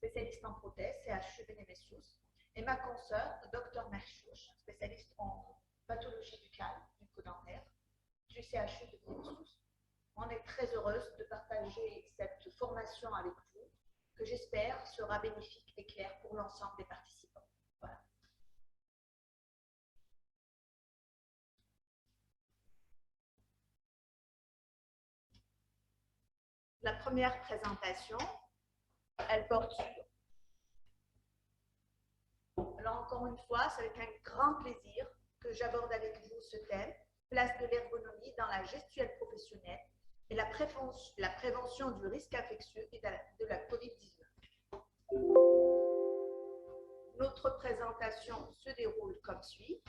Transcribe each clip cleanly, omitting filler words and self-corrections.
spécialiste en prothèse, CHU Beni-Messous, et ma consoeur, Dr Merchouch, spécialiste en pathologie buccale, bucco-dentaire, du CHU de Beni-Messous. On est très heureuse de partager cette formation avec vous, que j'espère sera bénéfique et claire pour l'ensemble des participants. Voilà. La première présentation, elle porte sur. Alors encore une fois, c'est avec un grand plaisir que j'aborde avec vous ce thème, place de l'ergonomie dans la gestuelle professionnelle et la prévention du risque infectieux et de la COVID-19. Notre présentation se déroule comme suit.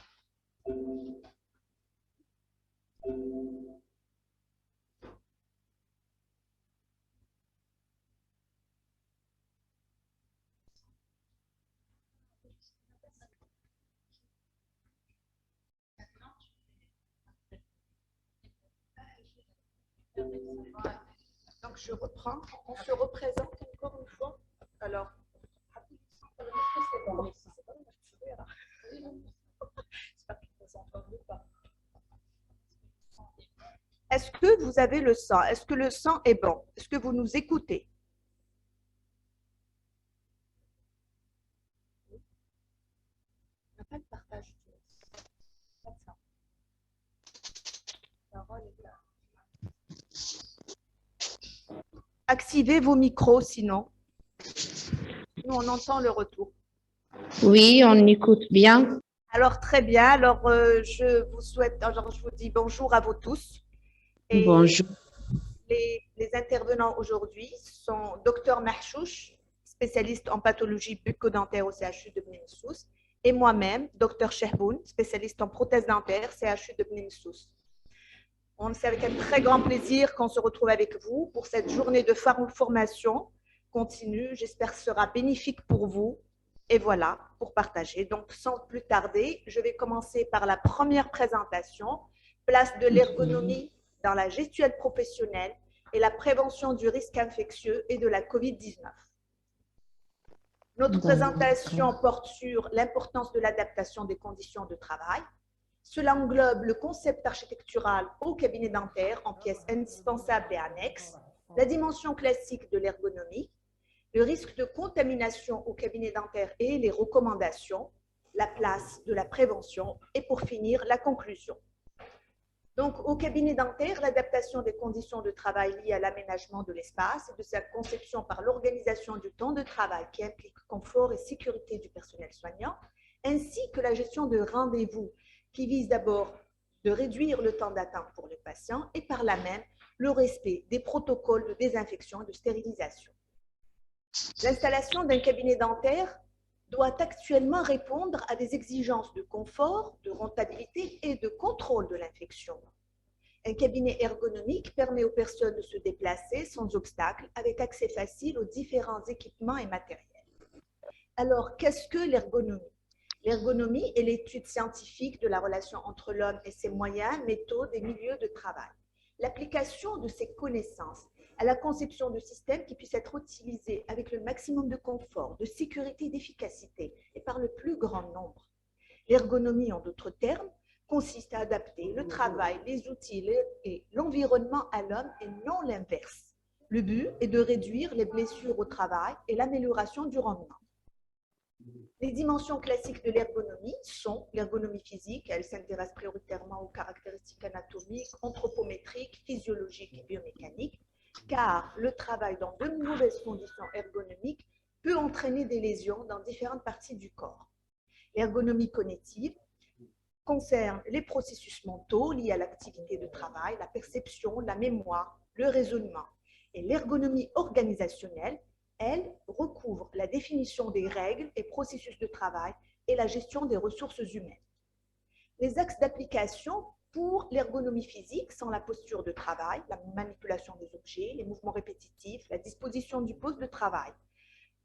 Donc je reprends, on se représente encore une fois. Alors, est-ce que vous avez le sang? Est-ce que le sang est bon? Est-ce que vous nous écoutez? On n'a pas le partage. Activez vos micros sinon. Nous, on entend le retour. Oui, on écoute bien. Alors, très bien. Alors, je vous dis bonjour à vous tous. Et bonjour. Les intervenants aujourd'hui sont Dr Merchouch, spécialiste en pathologie bucco-dentaire au CHU de Beni-Messous, et moi-même, Dr Chehboun, spécialiste en prothèse dentaire, CHU de Beni-Messous. C'est avec un très grand plaisir qu'on se retrouve avec vous pour cette journée de formation continue. J'espère que ce sera bénéfique pour vous. Et voilà, pour partager. Donc, sans plus tarder, je vais commencer par la première présentation, place de l'ergonomie dans la gestuelle professionnelle et la prévention du risque infectieux et de la COVID-19. Notre présentation porte sur l'importance de l'adaptation des conditions de travail. Cela englobe le concept architectural au cabinet dentaire en pièces indispensables et annexes, la dimension classique de l'ergonomie, le risque de contamination au cabinet dentaire et les recommandations, la place de la prévention et pour finir, la conclusion. Donc, au cabinet dentaire, l'adaptation des conditions de travail liées à l'aménagement de l'espace et de sa conception par l'organisation du temps de travail qui implique confort et sécurité du personnel soignant, ainsi que la gestion de rendez-vous qui vise d'abord de réduire le temps d'attente pour le patient et par là même le respect des protocoles de désinfection et de stérilisation. L'installation d'un cabinet dentaire doit actuellement répondre à des exigences de confort, de rentabilité et de contrôle de l'infection. Un cabinet ergonomique permet aux personnes de se déplacer sans obstacle, avec accès facile aux différents équipements et matériels. Alors, qu'est-ce que l'ergonomie? L'ergonomie est l'étude scientifique de la relation entre l'homme et ses moyens, méthodes et milieux de travail. L'application de ces connaissances à la conception de systèmes qui puissent être utilisés avec le maximum de confort, de sécurité et d'efficacité et par le plus grand nombre. L'ergonomie, en d'autres termes, consiste à adapter le travail, les outils et l'environnement à l'homme et non l'inverse. Le but est de réduire les blessures au travail et l'amélioration du rendement. Les dimensions classiques de l'ergonomie sont l'ergonomie physique, elle s'intéresse prioritairement aux caractéristiques anatomiques, anthropométriques, physiologiques et biomécaniques, car le travail dans de mauvaises conditions ergonomiques peut entraîner des lésions dans différentes parties du corps. L'ergonomie cognitive concerne les processus mentaux liés à l'activité de travail, la perception, la mémoire, le raisonnement. Et l'ergonomie organisationnelle, elle, recouvre la définition des règles et processus de travail et la gestion des ressources humaines. Les axes d'application pour l'ergonomie physique sont la posture de travail, la manipulation des objets, les mouvements répétitifs, la disposition du poste de travail,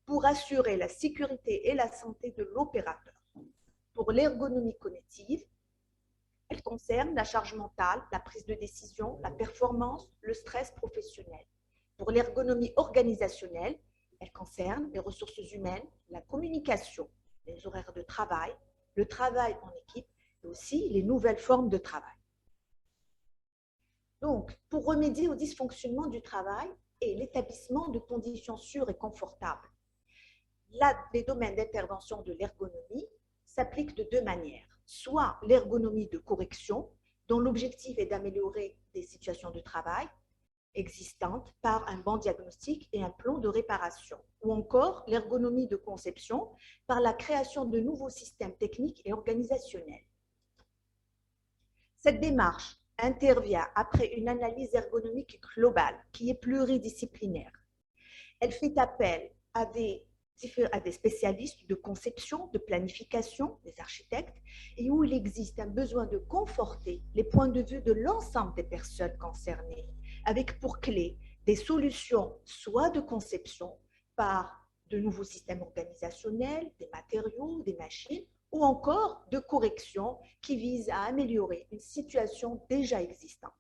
pour assurer la sécurité et la santé de l'opérateur. Pour l'ergonomie cognitive, elle concerne la charge mentale, la prise de décision, la performance, le stress professionnel. Pour l'ergonomie organisationnelle, Elles concernent les ressources humaines, la communication, les horaires de travail, le travail en équipe et aussi les nouvelles formes de travail. Donc, pour remédier au dysfonctionnement du travail et l'établissement de conditions sûres et confortables, les domaines d'intervention de l'ergonomie s'appliquent de deux manières. Soit l'ergonomie de correction, dont l'objectif est d'améliorer des situations de travail existantes par un bon diagnostic et un plan de réparation, ou encore l'ergonomie de conception par la création de nouveaux systèmes techniques et organisationnels. Cette démarche intervient après une analyse ergonomique globale qui est pluridisciplinaire. Elle fait appel à des spécialistes de conception, de planification, des architectes, et où il existe un besoin de conforter les points de vue de l'ensemble des personnes concernées, avec pour clé des solutions soit de conception par de nouveaux systèmes organisationnels, des matériaux, des machines, ou encore de correction qui visent à améliorer une situation déjà existante.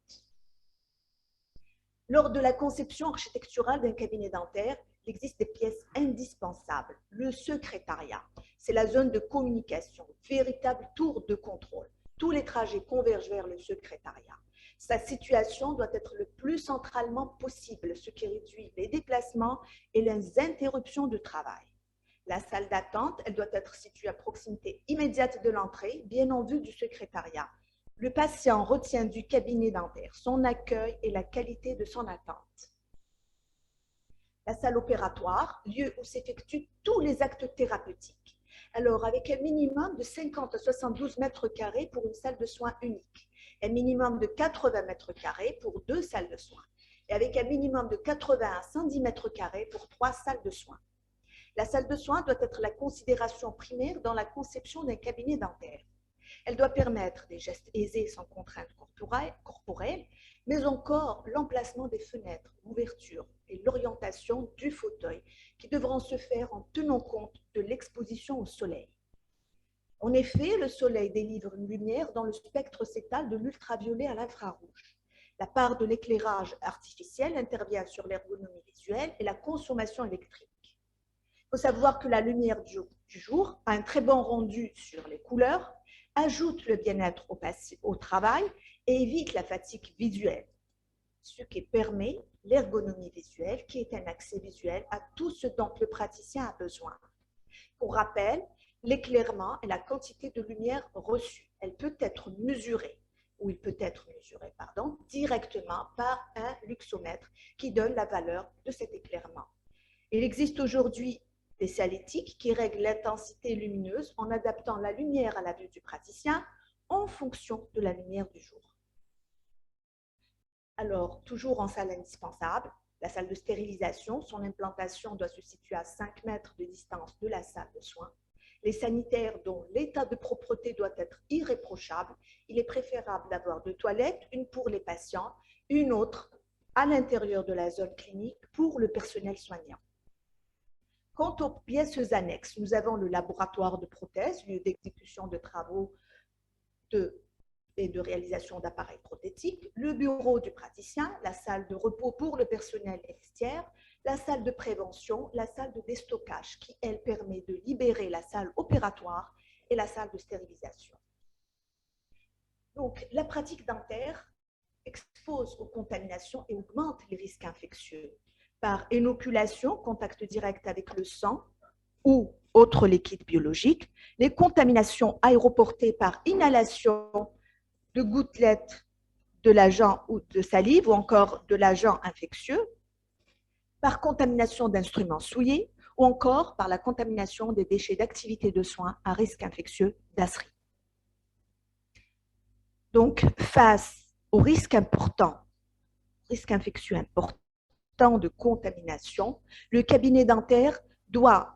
Lors de la conception architecturale d'un cabinet dentaire, il existe des pièces indispensables. Le secrétariat, c'est la zone de communication, véritable tour de contrôle. Tous les trajets convergent vers le secrétariat. Sa situation doit être le plus centralement possible, ce qui réduit les déplacements et les interruptions de travail. La salle d'attente, elle doit être située à proximité immédiate de l'entrée, bien en vue du secrétariat. Le patient retient du cabinet dentaire son accueil et la qualité de son attente. La salle opératoire, lieu où s'effectuent tous les actes thérapeutiques. Alors, avec un minimum de 50 à 72 mètres carrés pour une salle de soins unique, un minimum de 80 mètres carrés pour 2 salles de soins, et avec un minimum de 80 à 110 mètres carrés pour 3 salles de soins. La salle de soins doit être la considération primaire dans la conception d'un cabinet dentaire. Elle doit permettre des gestes aisés sans contrainte corporelle, mais encore l'emplacement des fenêtres, l'ouverture et l'orientation du fauteuil qui devront se faire en tenant compte de l'exposition au soleil. En effet, le soleil délivre une lumière dont le spectre s'étale de l'ultraviolet à l'infrarouge. La part de l'éclairage artificiel intervient sur l'ergonomie visuelle et la consommation électrique. Il faut savoir que la lumière du jour a un très bon rendu sur les couleurs, ajoute le bien-être au travail et évite la fatigue visuelle, ce qui permet l'ergonomie visuelle, qui est un accès visuel à tout ce dont le praticien a besoin. Pour rappel, l'éclairement est la quantité de lumière reçue. Elle peut être mesurée, ou il peut être mesuré, directement par un luxomètre qui donne la valeur de cet éclairement. Il existe aujourd'hui des signalétiques qui règlent l'intensité lumineuse en adaptant la lumière à la vue du praticien en fonction de la lumière du jour. Alors, toujours en salle indispensable, la salle de stérilisation, son implantation doit se situer à 5 mètres de distance de la salle de soins. Les sanitaires dont l'état de propreté doit être irréprochable, il est préférable d'avoir 2 toilettes, une pour les patients, une autre à l'intérieur de la zone clinique pour le personnel soignant. Quant aux pièces annexes, nous avons le laboratoire de prothèses, lieu d'exécution de travaux et de réalisation d'appareils prothétiques, le bureau du praticien, la salle de repos pour le personnel et vestiaire, la salle de prévention, la salle de déstockage qui, elle, permet de libérer la salle opératoire et la salle de stérilisation. Donc, la pratique dentaire expose aux contaminations et augmente les risques infectieux par inoculation, contact direct avec le sang ou autre liquide biologique, les contaminations aéroportées par inhalation de gouttelettes de l'agent ou de salive ou encore de l'agent infectieux, par contamination d'instruments souillés ou encore par la contamination des déchets d'activité de soins à risque infectieux d'ASRI. Donc, face au risque infectieux important de contamination, le cabinet dentaire doit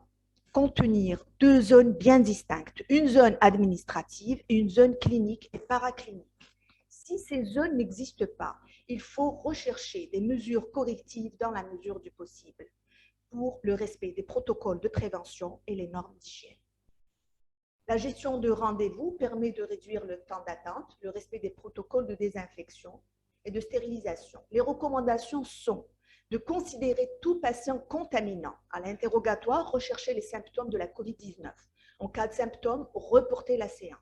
contenir 2 zones bien distinctes, une zone administrative et une zone clinique et paraclinique. Si ces zones n'existent pas, il faut rechercher des mesures correctives dans la mesure du possible pour le respect des protocoles de prévention et les normes d'hygiène. La gestion de rendez-vous permet de réduire le temps d'attente, le respect des protocoles de désinfection et de stérilisation. Les recommandations sont de considérer tout patient contaminant. À l'interrogatoire, rechercher les symptômes de la COVID-19. En cas de symptômes, reporter la séance.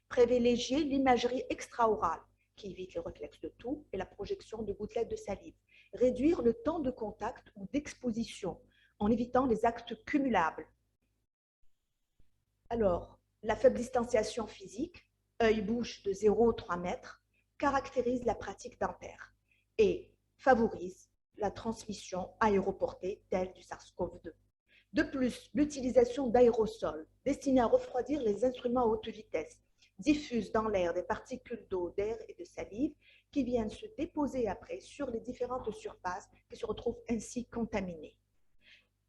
Privilégier l'imagerie extra-orale, qui évite le réflexe de toux et la projection de gouttelettes de salive. Réduire le temps de contact ou d'exposition en évitant les actes cumulables. Alors, la faible distanciation physique, œil-bouche de 0 à 3 mètres, caractérise la pratique dentaire et favorise la transmission aéroportée telle du SARS-CoV-2. De plus, l'utilisation d'aérosols destinés à refroidir les instruments à haute vitesse diffuse dans l'air des particules d'eau, d'air et de salive qui viennent se déposer après sur les différentes surfaces qui se retrouvent ainsi contaminées.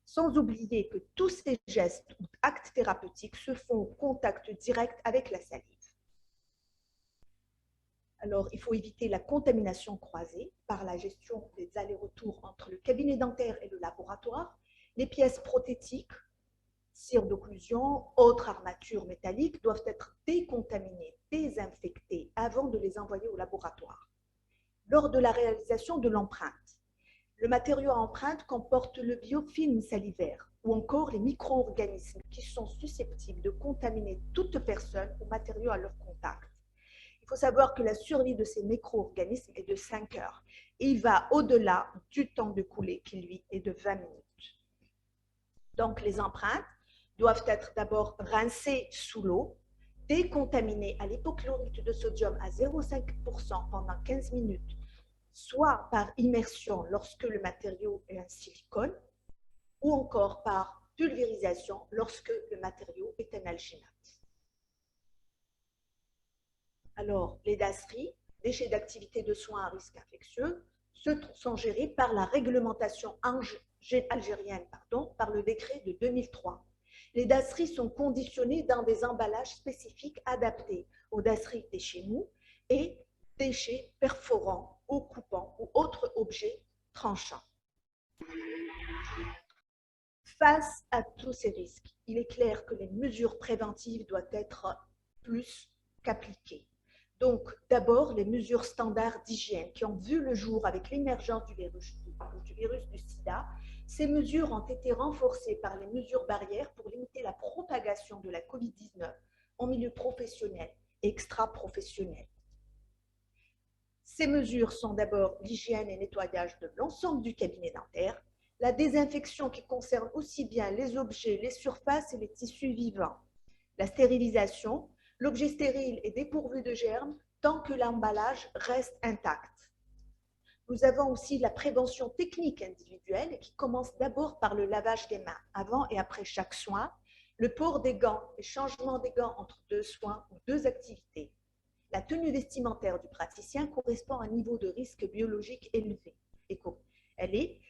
Sans oublier que tous ces gestes ou actes thérapeutiques se font au contact direct avec la salive. Alors, il faut éviter la contamination croisée par la gestion des allers-retours entre le cabinet dentaire et le laboratoire, les pièces prothétiques, cire d'occlusion, autres armatures métalliques doivent être décontaminées, désinfectées avant de les envoyer au laboratoire. Lors de la réalisation de l'empreinte, le matériau à empreinte comporte le biofilm salivaire ou encore les micro-organismes qui sont susceptibles de contaminer toute personne ou matériau à leur contact. Il faut savoir que la survie de ces micro-organismes est de 5 heures et il va au-delà du temps de coulée qui, lui, est de 20 minutes. Donc, les empreintes doivent être d'abord rincées sous l'eau, décontaminées à l'hypochlorite de sodium à 0,5% pendant 15 minutes, soit par immersion lorsque le matériau est un silicone, ou encore par pulvérisation lorsque le matériau est un alginate. Alors, les DASRI, déchets d'activité de soins à risque infectieux, sont gérés par la réglementation algérienne, par le décret de 2003. Les DASRI sont conditionnés dans des emballages spécifiques adaptés aux DASRI déchets mous et déchets perforants ou coupants ou autres objets tranchants. Face à tous ces risques, il est clair que les mesures préventives doivent être plus qu'appliquées. Donc, d'abord, les mesures standards d'hygiène qui ont vu le jour avec l'émergence du virus du sida. Ces mesures ont été renforcées par les mesures barrières pour limiter la propagation de la COVID-19 en milieu professionnel et extra-professionnel. Ces mesures sont d'abord l'hygiène et nettoyage de l'ensemble du cabinet dentaire, la désinfection qui concerne aussi bien les objets, les surfaces et les tissus vivants, la stérilisation. L'objet stérile est dépourvu de germes tant que l'emballage reste intact. Nous avons aussi la prévention technique individuelle qui commence d'abord par le lavage des mains avant et après chaque soin, le port des gants et changement des gants entre 2 soins ou 2 activités. La tenue vestimentaire du praticien correspond à un niveau de risque biologique élevé.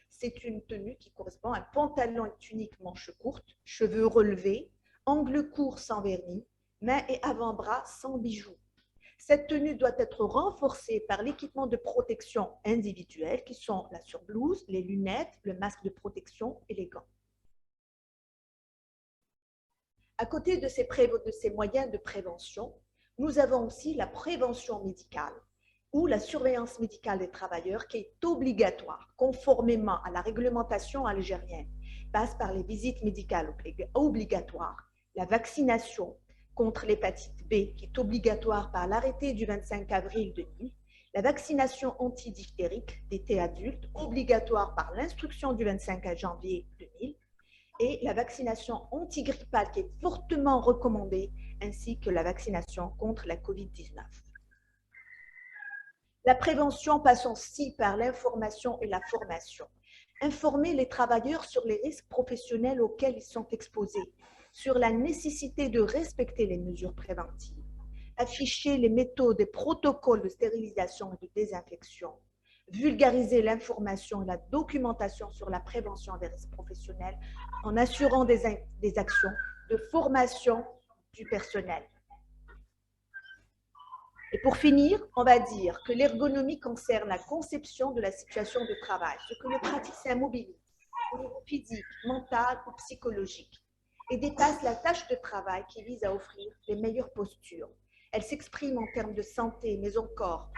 C'est une tenue qui correspond à un pantalon et tunique manches courtes, cheveux relevés, angles courts sans vernis, mains et avant-bras sans bijoux. Cette tenue doit être renforcée par l'équipement de protection individuelle qui sont la surblouse, les lunettes, le masque de protection et les gants. À côté de ces moyens de prévention, nous avons aussi la prévention médicale ou la surveillance médicale des travailleurs qui est obligatoire conformément à la réglementation algérienne, passe par les visites médicales obligatoires, la vaccination contre l'hépatite B qui est obligatoire par l'arrêté du 25 avril 2000, la vaccination antidiphtérique d'été adulte obligatoire par l'instruction du 25 janvier 2000 et la vaccination antigrippale qui est fortement recommandée ainsi que la vaccination contre la COVID-19. La prévention passe aussi par l'information et la formation. Informer les travailleurs sur les risques professionnels auxquels ils sont exposés, sur la nécessité de respecter les mesures préventives, afficher les méthodes et protocoles de stérilisation et de désinfection, vulgariser l'information et la documentation sur la prévention des risques professionnels en assurant des actions de formation du personnel. Et pour finir, on va dire que l'ergonomie concerne la conception de la situation de travail, ce que le praticien mobilise au niveau physique, mental ou psychologique, et dépasse la tâche de travail qui vise à offrir les meilleures postures. Elle s'exprime en termes de santé, mais encore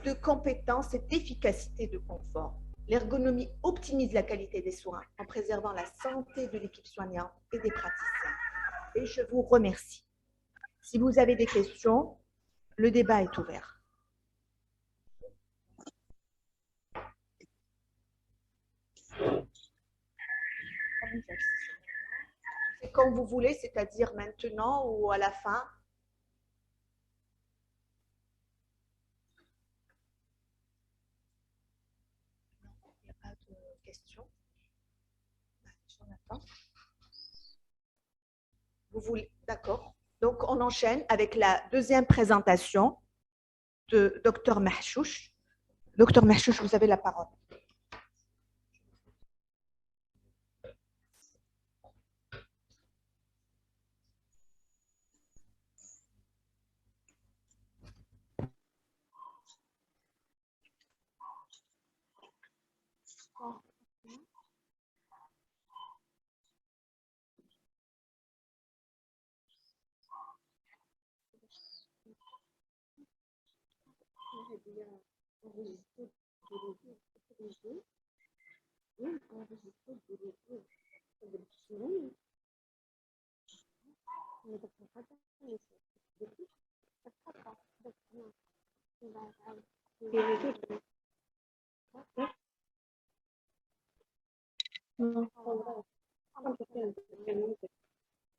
de compétences et d'efficacité de confort. L'ergonomie optimise la qualité des soins en préservant la santé de l'équipe soignante et des praticiens. Et je vous remercie. Si vous avez des questions, le débat est ouvert. C'est comme vous voulez, c'est-à-dire maintenant ou à la fin. Il n'y a pas de questions. Vous voulez, d'accord. Donc, on enchaîne avec la deuxième présentation de Dr Mahchouch. Dr Mahchouch, vous avez la parole.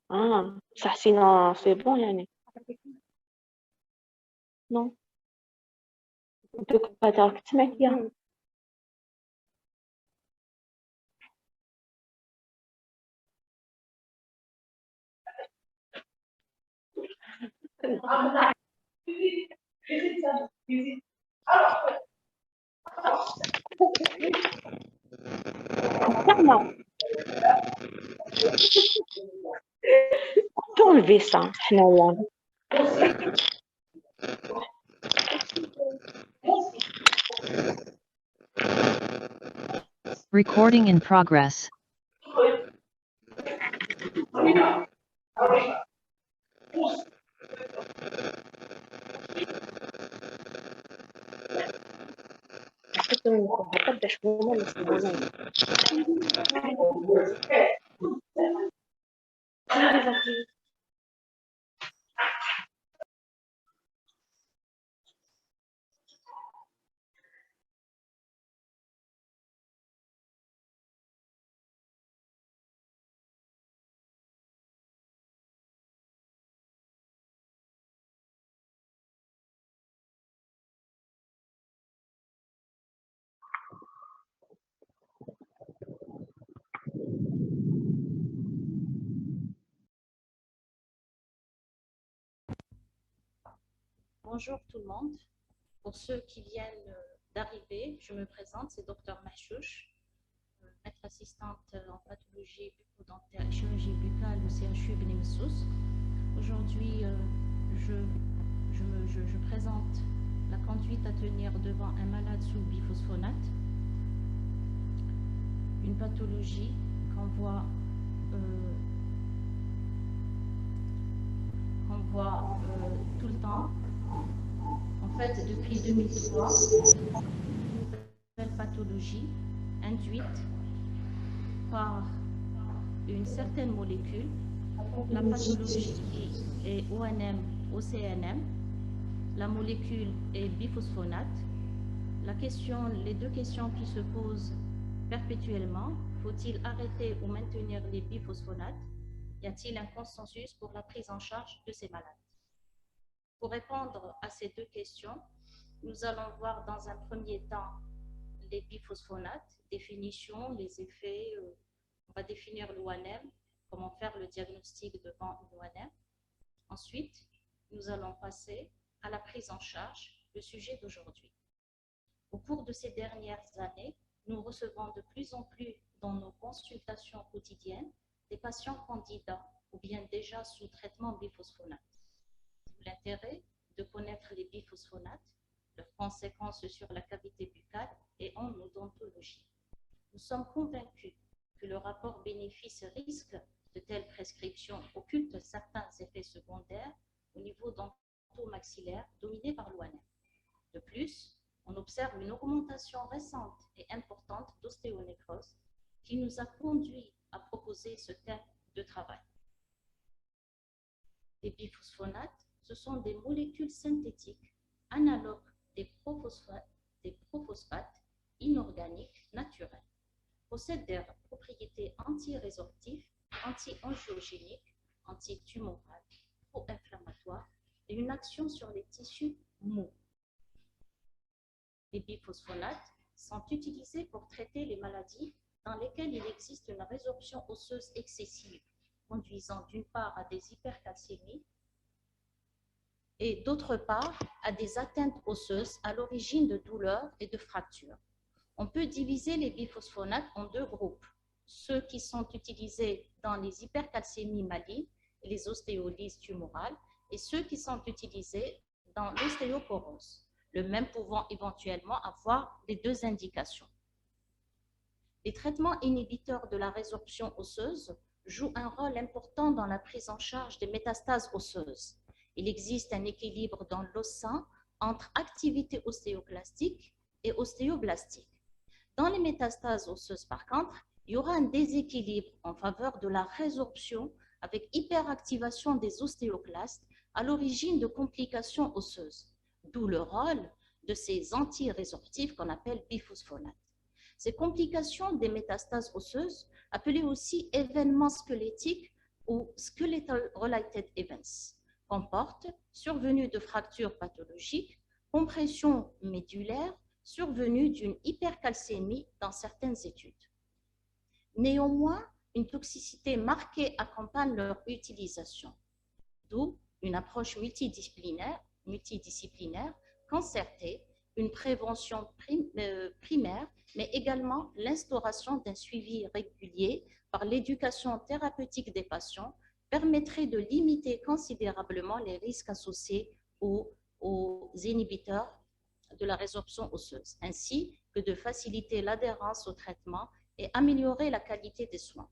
Ah, ça sinon c'est bon, Yannick. Non. Donc, pas تراك تسمع فيها. T'enlever ça, حنايا. Recording in progress. Bonjour tout le monde. Pour ceux qui viennent d'arriver, je me présente, c'est Dr Mahchouch, maître assistante en pathologie bucco-dentaire et chirurgie buccale au CHU Beni Messous. Aujourd'hui, je présente la conduite à tenir devant un malade sous biphosphonate, une pathologie qu'on voit tout le temps. En fait, depuis 2003, une nouvelle pathologie induite par une certaine molécule. La pathologie est ONM-OCNM. La molécule est biphosphonate. Les deux questions qui se posent perpétuellement, faut-il arrêter ou maintenir les biphosphonates? Y a-t-il un consensus pour la prise en charge de ces malades? Pour répondre à ces deux questions, nous allons voir dans un premier temps les biphosphonates, définition, les effets, on va définir l'ONM, comment faire le diagnostic devant l'ONM. Ensuite, nous allons passer à la prise en charge, le sujet d'aujourd'hui. Au cours de ces dernières années, nous recevons de plus en plus dans nos consultations quotidiennes des patients candidats ou bien déjà sous traitement biphosphonate. L'intérêt de connaître les biphosphonates, leurs conséquences sur la cavité buccale et en odontologie. Nous sommes convaincus que le rapport bénéfice-risque de telles prescriptions occulte certains effets secondaires au niveau dentomaxillaire dominés par l'ONM. De plus, on observe une augmentation récente et importante d'ostéonécrose qui nous a conduit à proposer ce thème de travail. Les biphosphonates, ce sont des molécules synthétiques analogues des prophosphates inorganiques naturels. Possèdent des propriétés anti-résorptives, anti-angiogéniques, anti-tumorales, pro-inflammatoires et une action sur les tissus mous. Les biphosphonates sont utilisés pour traiter les maladies dans lesquelles il existe une résorption osseuse excessive, conduisant d'une part à des hypercalcémies et d'autre part à des atteintes osseuses à l'origine de douleurs et de fractures. On peut diviser les biphosphonates en deux groupes, ceux qui sont utilisés dans les hypercalcémies malignes et les ostéolyses tumorales et ceux qui sont utilisés dans l'ostéoporose, le même pouvant éventuellement avoir les deux indications. Les traitements inhibiteurs de la résorption osseuse jouent un rôle important dans la prise en charge des métastases osseuses. Il existe un équilibre dans l'os sain entre activité ostéoclastique et ostéoblastique. Dans les métastases osseuses, par contre, il y aura un déséquilibre en faveur de la résorption avec hyperactivation des ostéoclastes à l'origine de complications osseuses, d'où le rôle de ces anti-résorptifs qu'on appelle biphosphonates. Ces complications des métastases osseuses, appelées aussi événements squelettiques ou skeletal-related events, comportent survenue de fractures pathologiques, compression médulaire, survenue d'une hypercalcémie dans certaines études. Néanmoins, une toxicité marquée accompagne leur utilisation, d'où une approche multidisciplinaire, concertée, une prévention primaire, mais également l'instauration d'un suivi régulier par l'éducation thérapeutique des patients permettrait de limiter considérablement les risques associés aux inhibiteurs de la résorption osseuse, ainsi que de faciliter l'adhérence au traitement et améliorer la qualité des soins.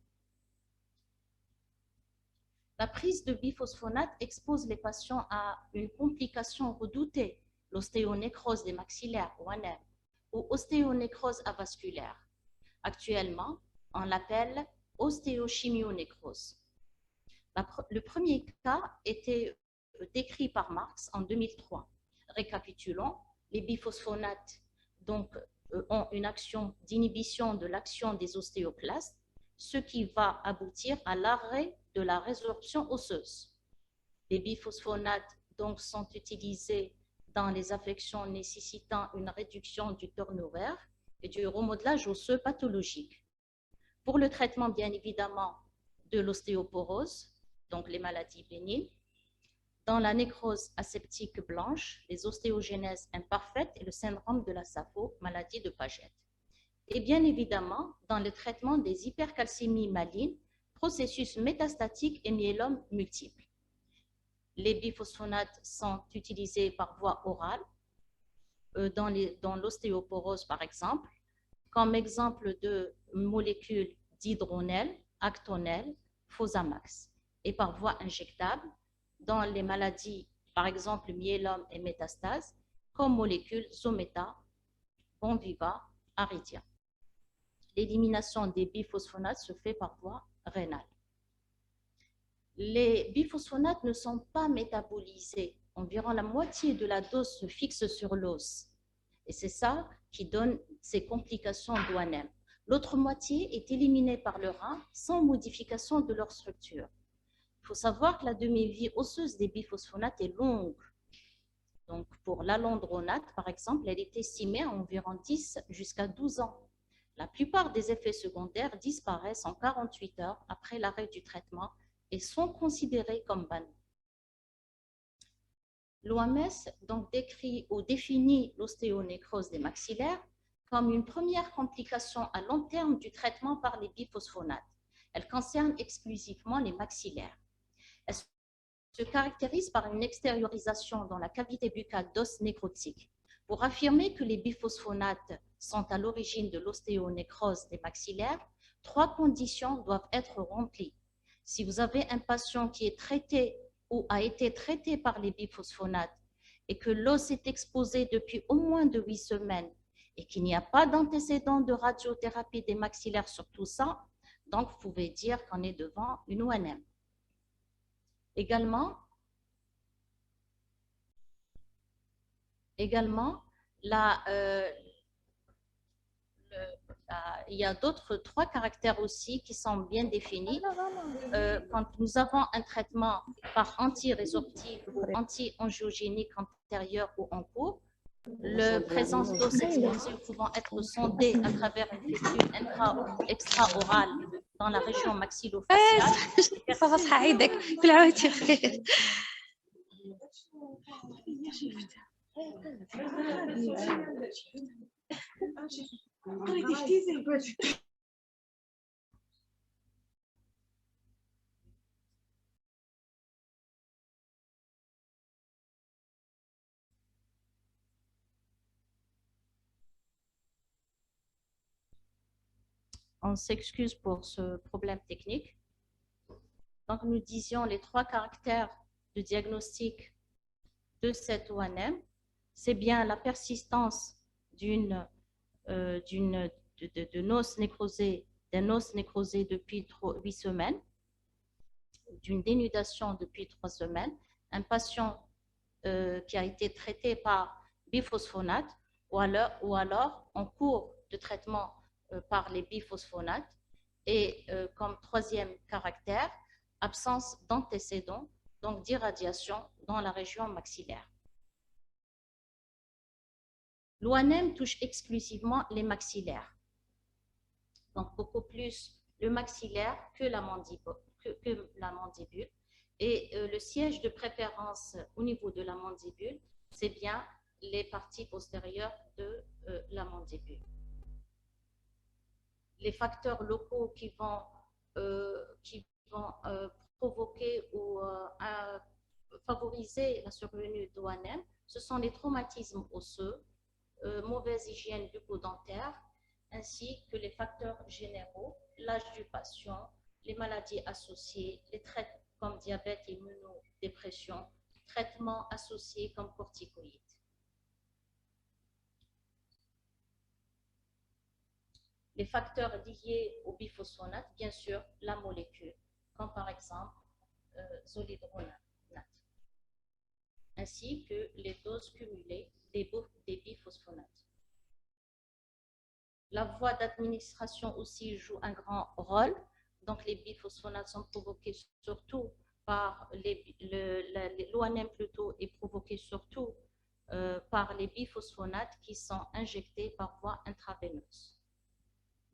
La prise de biphosphonate expose les patients à une complication redoutée, l'ostéonécrose des maxillaires, ONM, ou ostéonécrose avasculaire. Actuellement, on l'appelle ostéochimionécrose. Le premier cas était décrit par Marx en 2003. Récapitulons, les biphosphonates donc, ont une action d'inhibition de l'action des ostéoclastes, ce qui va aboutir à l'arrêt de la résorption osseuse. Les biphosphonates donc, sont utilisés dans les affections nécessitant une réduction du turnover et du remodelage osseux pathologique. Pour le traitement, bien évidemment, de l'ostéoporose, donc les maladies bénignes, dans la nécrose aseptique blanche, les ostéogénèses imparfaites et le syndrome de la Sapho, maladie de Paget. Et bien évidemment, dans le traitement des hypercalcémies malignes, processus métastatique et myélome multiple. Les biphosphonates sont utilisés par voie orale, dans l'ostéoporose par exemple, comme exemple de molécules d'hydronel, actonel, Fosamax, et par voie injectable dans les maladies, par exemple myélome et métastase, comme molécules Zometa, Bonviva, Aridia. L'élimination des biphosphonates se fait par voie rénale. Les biphosphonates ne sont pas métabolisés. Environ la moitié de la dose se fixe sur l'os. Et c'est ça qui donne ces complications d'ONM. L'autre moitié est éliminée par le rein sans modification de leur structure. Il faut savoir que la demi-vie osseuse des biphosphonates est longue. Donc, pour l'alendronate, par exemple, elle est estimée à environ 10 jusqu'à 12 ans. La plupart des effets secondaires disparaissent en 48 heures après l'arrêt du traitement et sont considérés comme bannis. L'OMS donc décrit ou définit l'ostéonécrose des maxillaires comme une première complication à long terme du traitement par les biphosphonates. Elle concerne exclusivement les maxillaires. Elle se caractérise par une extériorisation dans la cavité buccale d'os nécrotiques. Pour affirmer que les biphosphonates sont à l'origine de l'ostéonécrose des maxillaires, 3 conditions doivent être remplies. Si vous avez un patient qui est traité ou a été traité par les biphosphonates et que l'os est exposé depuis au moins 8 semaines et qu'il n'y a pas d'antécédent de radiothérapie des maxillaires sur tout ça, donc vous pouvez dire qu'on est devant une ONM. Également, il y a d'autres 3 caractères aussi qui sont bien définis. Quand nous avons un traitement par anti-résorptif ou anti-angiogénique antérieur ou en cours, la présence d'os explosifs pouvant être sondée à travers une fistule extra-orale dans la région maxillofaciale. On s'excuse pour ce problème technique. Donc, nous disions les 3 caractères de diagnostic de cette ONM. C'est bien la persistance d'un os nécrosé depuis 8 semaines, d'une dénudation depuis 3 semaines, un patient qui a été traité par biphosphonate ou alors en cours de traitement par les biphosphonates, et comme 3e caractère, absence d'antécédents, donc d'irradiation dans la région maxillaire. L'ONM touche exclusivement les maxillaires, donc beaucoup plus le maxillaire que la mandibule. Et le siège de préférence au niveau de la mandibule, c'est bien les parties postérieures de la mandibule. Les facteurs locaux qui vont provoquer ou favoriser la survenue d'ONM, ce sont les traumatismes osseux, mauvaise hygiène bucco-dentaire, ainsi que les facteurs généraux, l'âge du patient, les maladies associées, les traitements comme diabète et immunodépression, traitements associés comme corticoïdes. Les facteurs liés au biphosphonate, bien sûr, la molécule, comme par exemple zolhydronate, ainsi que les doses cumulées des biphosphonates. La voie d'administration aussi joue un grand rôle. Donc, les biphosphonates sont provoqués surtout par l'ONM plutôt est provoqué surtout par les biphosphonates qui sont injectés par voie intraveineuse.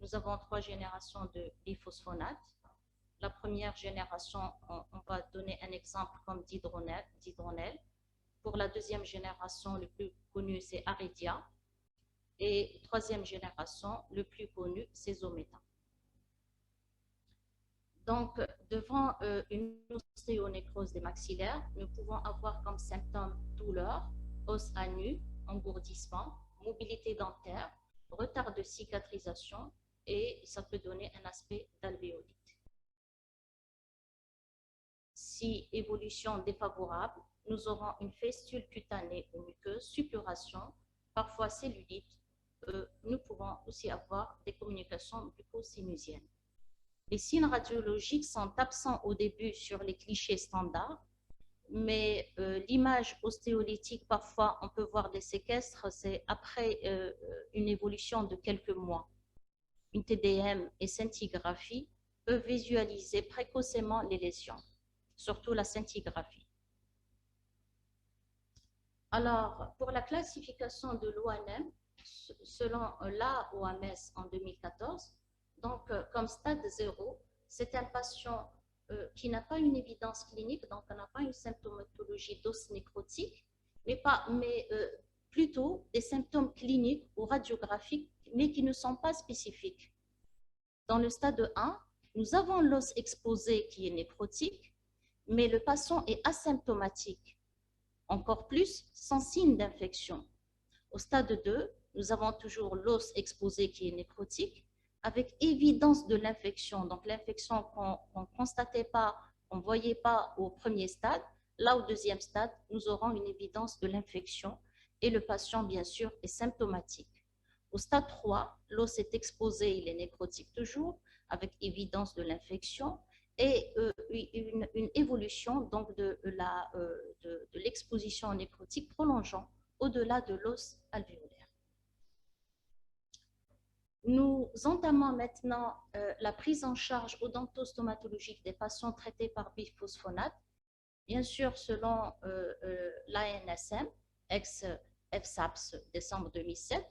Nous avons 3 générations de biphosphonates. La première génération, on va donner un exemple comme d'hydronel. Pour la 2e génération, le plus connu, c'est Aridia. Et 3e génération, le plus connu, c'est Zometa. Donc, devant une ostéonécrose des maxillaires, nous pouvons avoir comme symptômes douleur, os à nu, engourdissement, mobilité dentaire, retard de cicatrisation, et ça peut donner un aspect d'alvéolite. Si évolution défavorable, nous aurons une fistule cutanée ou muqueuse, suppuration, parfois cellulite. Nous pouvons aussi avoir des communications bucco-sinusiennes. Les signes radiologiques sont absents au début sur les clichés standards, mais l'image ostéolytique, parfois, on peut voir des séquestres, c'est après une évolution de quelques mois. Une TDM et scintigraphie peuvent visualiser précocement les lésions, surtout la scintigraphie. Alors, pour la classification de l'ONM, selon l'AOMS en 2014, donc comme stade 0, c'est un patient qui n'a pas une évidence clinique, donc on n'a pas une symptomatologie d'os nécrotique, mais plutôt des symptômes cliniques ou radiographiques, mais qui ne sont pas spécifiques. Dans le stade 1, nous avons l'os exposé qui est nécrotique, mais le patient est asymptomatique, encore plus sans signe d'infection. Au stade 2, nous avons toujours l'os exposé qui est nécrotique, avec évidence de l'infection. Donc l'infection qu'on ne constatait pas, qu'on ne voyait pas au premier stade, Là, au deuxième stade, nous aurons une évidence de l'infection et le patient, bien sûr, est symptomatique. Au stade 3, l'os est exposé, il est nécrotique toujours, avec évidence de l'infection et une évolution donc de l'exposition nécrotique prolongeant au-delà de l'os alvéolaire. Nous entamons maintenant la prise en charge odontostomatologique des patients traités par biphosphonate, bien sûr selon l'ANSM, ex-FSAPS, décembre 2007.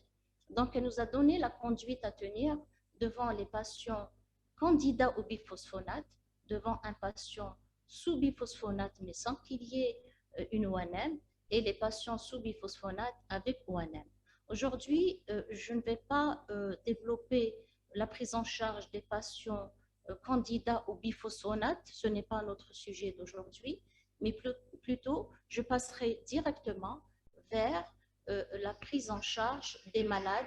Donc, elle nous a donné la conduite à tenir devant les patients candidats au biphosphonate, devant un patient sous biphosphonate mais sans qu'il y ait une ONM, et les patients sous biphosphonate avec ONM. Aujourd'hui, je ne vais pas développer la prise en charge des patients candidats au biphosphonate, ce n'est pas notre sujet d'aujourd'hui, mais plutôt je passerai directement vers la prise en charge des malades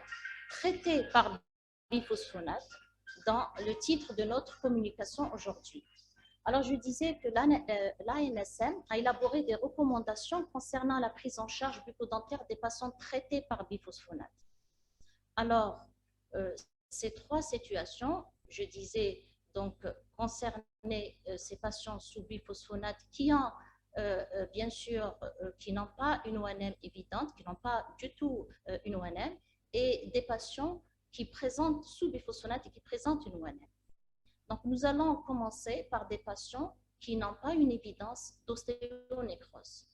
traités par biphosphonate dans le titre de notre communication aujourd'hui. Alors, je disais que l'ANSM a élaboré des recommandations concernant la prise en charge bucco-dentaire des patients traités par biphosphonate. Alors, ces trois situations, je disais, donc, concerner ces patients sous biphosphonate qui ont, bien sûr, qui n'ont pas une ONM évidente, qui n'ont pas du tout une ONM, et des patients qui présentent sous biphosphonate et qui présentent une ONM. Donc, nous allons commencer par des patients qui n'ont pas une évidence d'ostéonécrose.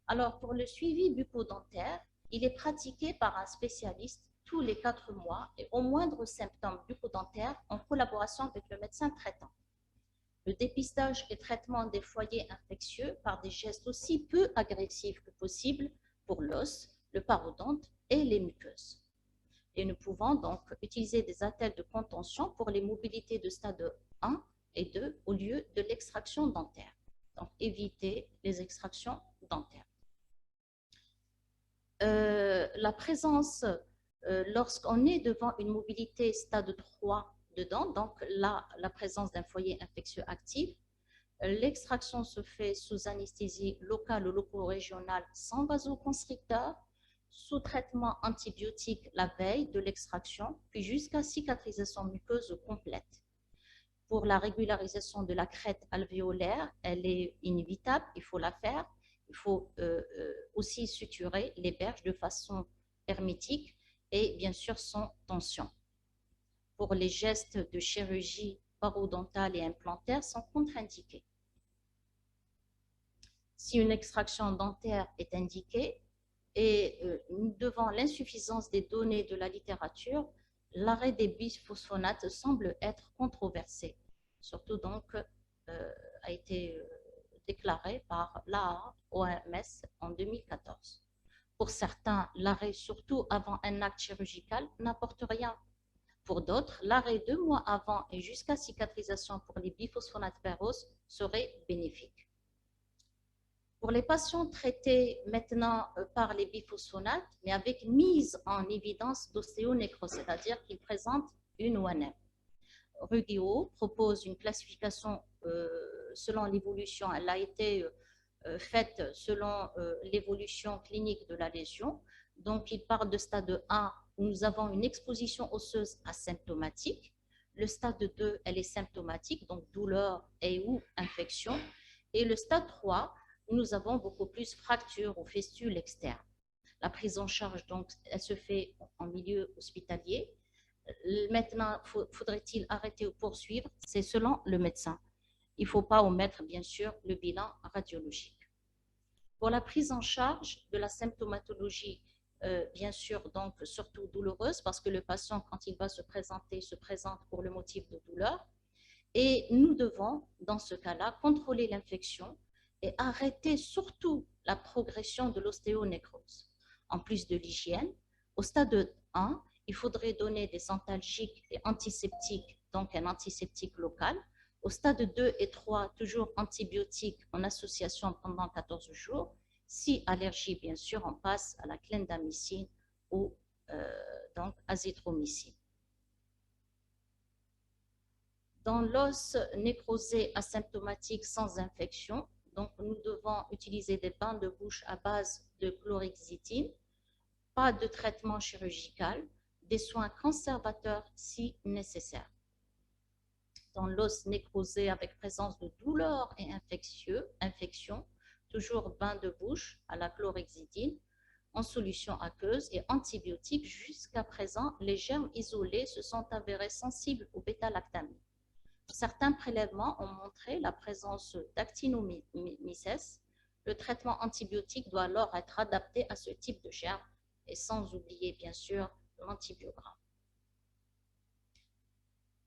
Alors, pour le suivi bucco-dentaire, il est pratiqué par un spécialiste tous les 4 mois et au moindre symptôme bucco-dentaire en collaboration avec le médecin traitant. Le dépistage et traitement des foyers infectieux par des gestes aussi peu agressifs que possible pour l'os, le parodonte et les muqueuses. Et nous pouvons donc utiliser des attelles de contention pour les mobilités de stade 1 et 2 au lieu de l'extraction dentaire. Donc, éviter les extractions dentaires. La présence, lorsqu'on est devant une mobilité stade 3 dedans, donc là, la présence d'un foyer infectieux actif, l'extraction se fait sous anesthésie locale ou loco-régionale sans vasoconstricteur, sous traitement antibiotique la veille de l'extraction, puis jusqu'à cicatrisation muqueuse complète. Pour la régularisation de la crête alvéolaire, elle est inévitable, il faut la faire. Il faut aussi suturer les berges de façon hermétique et bien sûr sans tension. Pour les gestes de chirurgie parodontale et implantaire sont contre-indiqués. Si une extraction dentaire est indiquée, et devant l'insuffisance des données de la littérature, l'arrêt des biphosphonates semble être controversé. Surtout donc a été déclaré par l'AA-OMS en 2014. Pour certains, l'arrêt, surtout avant un acte chirurgical, n'apporte rien. Pour d'autres, l'arrêt 2 mois avant et jusqu'à cicatrisation pour les biphosphonates ferreux serait bénéfique. Pour les patients traités maintenant par les biphosphonates, mais avec mise en évidence d'ostéonécrose, c'est-à-dire qu'ils présentent une ONM. Ruggiero propose une classification selon l'évolution. Elle a été faite selon l'évolution clinique de la lésion. Donc, il parle de stade 1 où nous avons une exposition osseuse asymptomatique. Le stade 2, elle est symptomatique, donc douleur et ou infection. Et le stade 3, nous avons beaucoup plus fractures ou festules externes. La prise en charge, donc, elle se fait en milieu hospitalier. Maintenant, faudrait-il arrêter ou poursuivre? C'est selon le médecin. Il ne faut pas omettre, bien sûr, le bilan radiologique. Pour la prise en charge de la symptomatologie, bien sûr, donc, surtout douloureuse, parce que le patient, quand il va se présente pour le motif de douleur. Et nous devons, dans ce cas-là, contrôler l'infection et arrêter surtout la progression de l'ostéonécrose. En plus de l'hygiène, au stade 1, il faudrait donner des antalgiques et antiseptiques, donc un antiseptique local. Au stade 2 et 3, toujours antibiotiques en association pendant 14 jours. Si allergie, bien sûr, on passe à la clindamycine ou donc azithromycine. Dans l'os nécrosé asymptomatique sans infection, Donc, nous devons utiliser des bains de bouche à base de chlorhexidine, pas de traitement chirurgical, des soins conservateurs si nécessaire. Dans l'os nécrosé avec présence de douleurs et infection, toujours bain de bouche à la chlorhexidine, en solution aqueuse et antibiotiques. Jusqu'à présent, les germes isolés se sont avérés sensibles au bêta-lactamine. Certains prélèvements ont montré la présence d'actinomycètes. Le traitement antibiotique doit alors être adapté à ce type de germes et sans oublier bien sûr l'antibiogramme.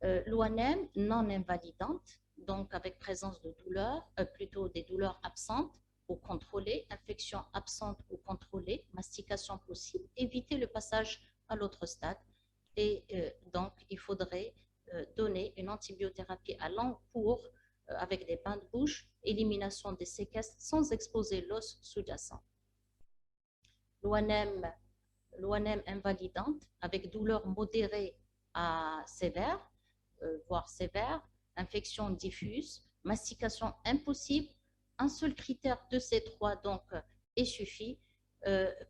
L'ONM non invalidante, donc avec présence de douleurs, plutôt des douleurs absentes ou contrôlées, infection absente ou contrôlée, mastication possible, éviter le passage à l'autre stade. Et donc, il faudrait donner une antibiothérapie à long cours avec des bains de bouche, élimination des séquestres sans exposer l'os sous-jacent. L'ONM invalidante avec douleur modérée à sévère, voire sévère, infection diffuse, mastication impossible. Un seul critère de ces trois donc est suffit.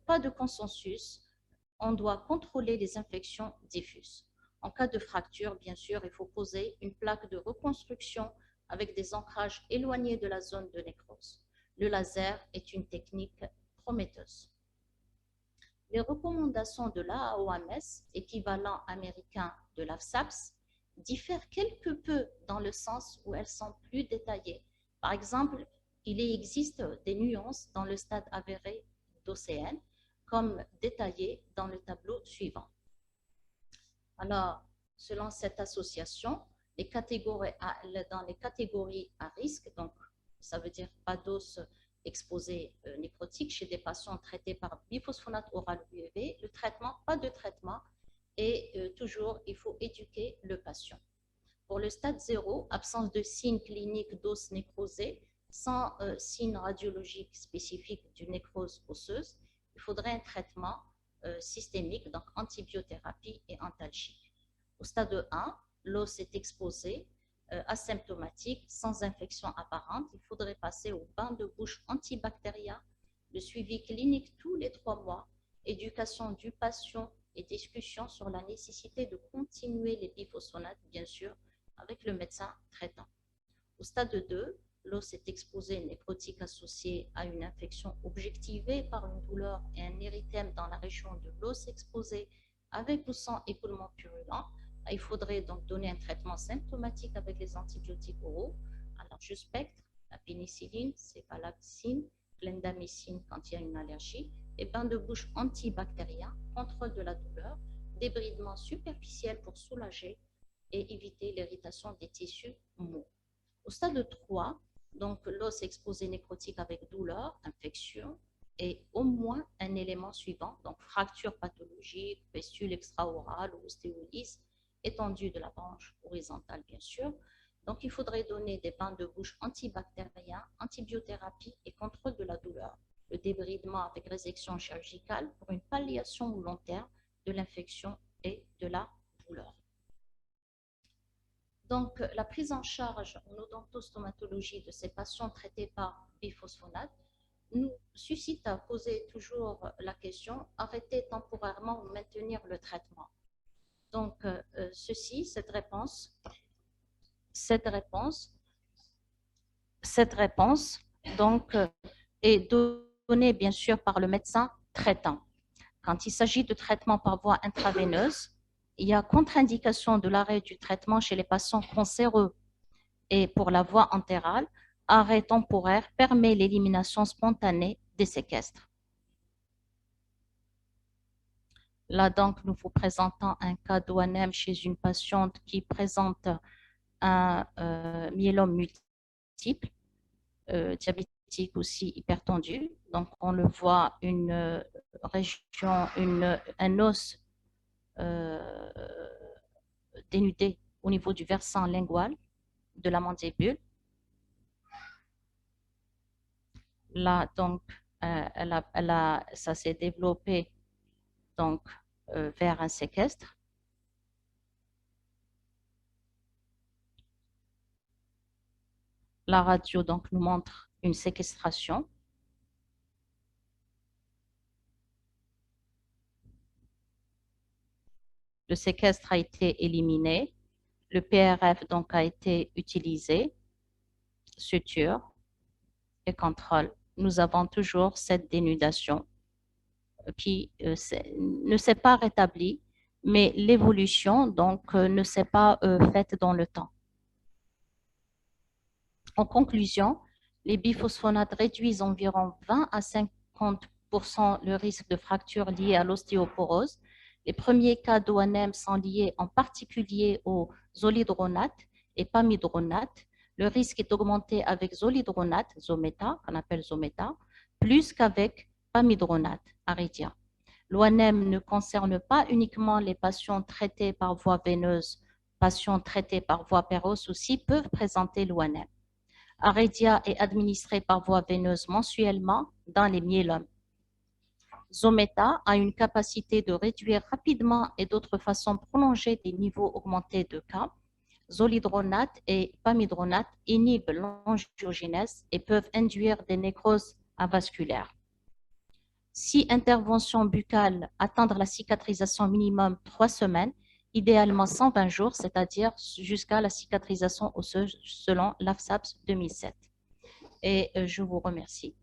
Pas de consensus. On doit contrôler les infections diffuses. En cas de fracture, bien sûr, il faut poser une plaque de reconstruction avec des ancrages éloignés de la zone de nécrose. Le laser est une technique prometteuse. Les recommandations de l'AOMS, équivalent américain de l'AFSAPS, diffèrent quelque peu dans le sens où elles sont plus détaillées. Par exemple, il existe des nuances dans le stade avéré d'OCN, comme détaillé dans le tableau suivant. Alors, selon cette association, dans les catégories à risque, donc ça veut dire pas d'os exposé nécrotique chez des patients traités par biphosphonate oral UV, le traitement, pas de traitement, et toujours il faut éduquer le patient. Pour le stade 0, absence de signes cliniques d'os nécrosé, sans signes radiologiques spécifiques d'une nécrose osseuse, il faudrait un traitement systémique, donc antibiothérapie et antalgique. Au stade 1, l'os est exposé, asymptomatique, sans infection apparente. Il faudrait passer au bain de bouche antibactérien, le suivi clinique tous les 3 mois, éducation du patient et discussion sur la nécessité de continuer les biphosphonates, bien sûr, avec le médecin traitant. Au stade 2, l'os est exposé nécrotique associé à une infection objectivée par une douleur et un érythème dans la région de l'os exposé avec ou sans écoulement purulent. Il faudrait donc donner un traitement symptomatique avec les antibiotiques oraux à large spectre, la pénicilline, céphalexine, clindamycine quand il y a une allergie, et bain de bouche antibactérien, contrôle de la douleur, débridement superficiel pour soulager et éviter l'irritation des tissus mous. Au stade 3, donc l'os exposé nécrotique avec douleur, infection et au moins un élément suivant, donc fracture pathologique, fistule extraorale ou ostéolyse, étendue de la branche horizontale bien sûr. Donc il faudrait donner des bains de bouche antibactériens, antibiothérapie et contrôle de la douleur. Le débridement avec résection chirurgicale pour une palliation au long terme de l'infection et de la douleur. Donc, la prise en charge en odontostomatologie de ces patients traités par biphosphonate nous suscite à poser toujours la question arrêter temporairement ou maintenir le traitement. Donc, cette réponse donc, est donnée bien sûr par le médecin traitant. Quand il s'agit de traitement par voie intraveineuse, il y a contre-indication de l'arrêt du traitement chez les patients cancéreux. Et pour la voie entérale, arrêt temporaire permet l'élimination spontanée des séquestres. Là, donc, nous vous présentons un cas d'ONM chez une patiente qui présente un myélome multiple, diabétique aussi hypertendu. Donc, on le voit, une région, un os dénudé au niveau du versant lingual de la mandibule. Là, donc, ça s'est développé donc, vers un séquestre. La radio donc, nous montre une séquestration. Le séquestre a été éliminé. Le PRF donc a été utilisé, suture et contrôle. Nous avons toujours cette dénudation qui ne s'est pas rétablie, mais l'évolution donc ne s'est pas faite dans le temps. En conclusion, les biphosphonates réduisent environ 20 à 50% le risque de fracture liée à l'ostéoporose. Les premiers cas d'ONM sont liés en particulier aux zolhydronates et pamidronates. Le risque est augmenté avec zolhydronate, Zometa, qu'on appelle Zometa, plus qu'avec pamidronate, Aridia. L'ONM ne concerne pas uniquement les patients traités par voie veineuse, patients traités par voie péreuse aussi peuvent présenter l'ONM. Aridia est administré par voie veineuse mensuellement dans les myélomes. Zometa a une capacité de réduire rapidement et d'autres façons prolongées des niveaux augmentés de K. Zolhydronate et pamidronate inhibent l'angiogénèse et peuvent induire des nécroses avasculaires. Si intervention buccale, atteindre la cicatrisation minimum 3 semaines, idéalement 120 jours, c'est-à-dire jusqu'à la cicatrisation osseuse selon l'AFSAPS 2007. Et je vous remercie.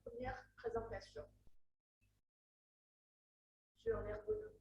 Première présentation sur l'ergonomie.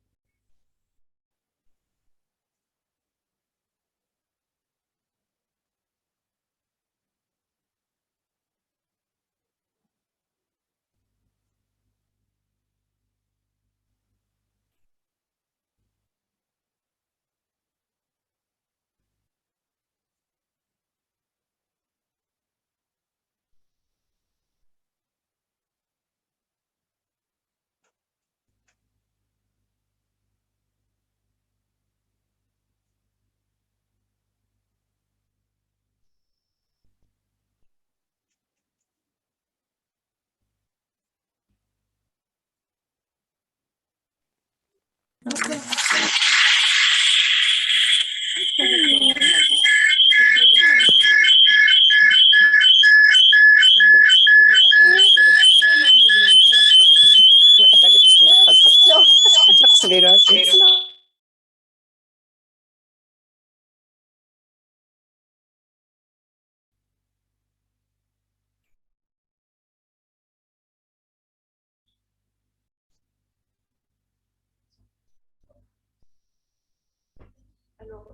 Accelerated.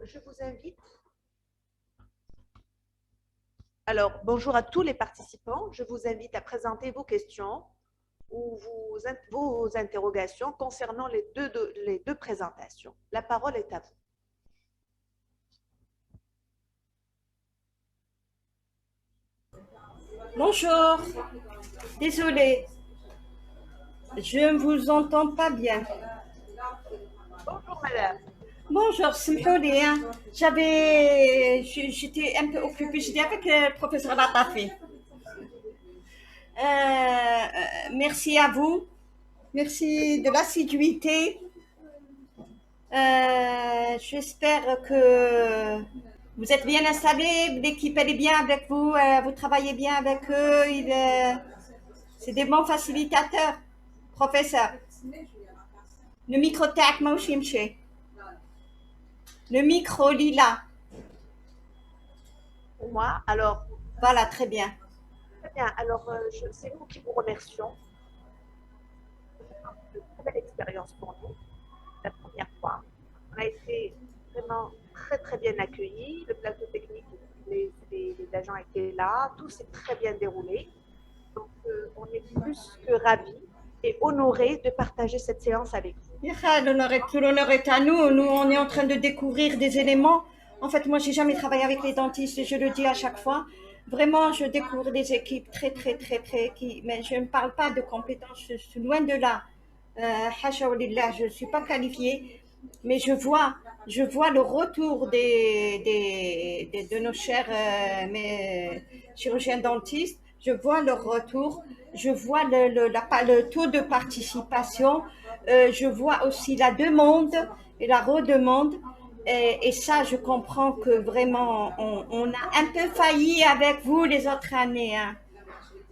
je vous invite. Alors, bonjour à tous les participants. Je vous invite à présenter vos questions ou vos interrogations concernant les deux présentations. La parole est à vous. Bonjour, désolée, je ne vous entends pas bien. Bonjour madame. Bonjour, Smhouli, hein. J'étais un peu occupée, j'étais avec le professeur Latafi. Merci à vous, merci de l'assiduité. J'espère que vous êtes bien installés, l'équipe elle est bien avec vous, vous travaillez bien avec eux, c'est des bons facilitateurs, professeur. Le micro تاعك ماهوش يمشي. Le micro lila. Pour moi, alors. Voilà, très bien. Très bien, alors c'est nous qui vous remercions. C'est une très belle expérience pour nous, la première fois. On a été vraiment très très bien accueillis, le plateau technique, les agents étaient là, tout s'est très bien déroulé. Donc on est plus que ravis et honorés de partager cette séance avec vous. Tout l'honneur est à nous. Nous, on est en train de découvrir des éléments. En fait, moi, j'ai jamais travaillé avec les dentistes, je le dis à chaque fois. Vraiment, je découvre des équipes très, mais je ne parle pas de compétences, je suis loin de là. Je ne suis pas qualifiée, mais je vois le retour de nos chers chirurgiens dentistes. Je vois leur retour, je vois le taux de participation, je vois aussi la demande et la redemande. Et ça, je comprends que vraiment, on a un peu failli avec vous les autres années. Hein.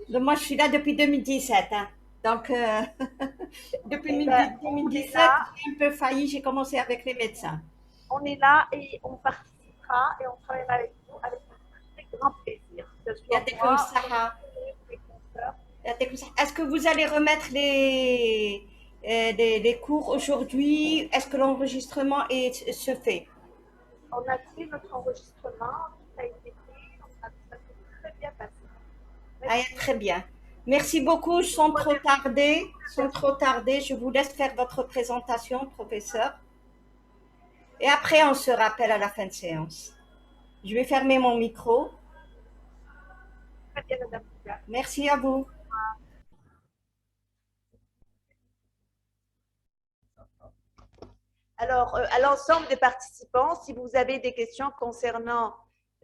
Donc, moi, je suis là depuis 2017. Hein. Donc, depuis 2017, j'ai un peu failli. J'ai commencé avec les médecins. On est là et on participera et on travaillera avec vous avec un très grand plaisir. Est-ce que vous allez remettre les cours aujourd'hui? Est-ce que l'enregistrement se fait? On a fait notre enregistrement, tout a été fait, ça s'est très bien passé. Très bien. Merci beaucoup, sans trop tarder, je vous laisse faire votre présentation, professeur. Et après, on se rappelle à la fin de séance. Je vais fermer mon micro. Très bien, madame. Merci à vous. Alors, à l'ensemble des participants, si vous avez des questions concernant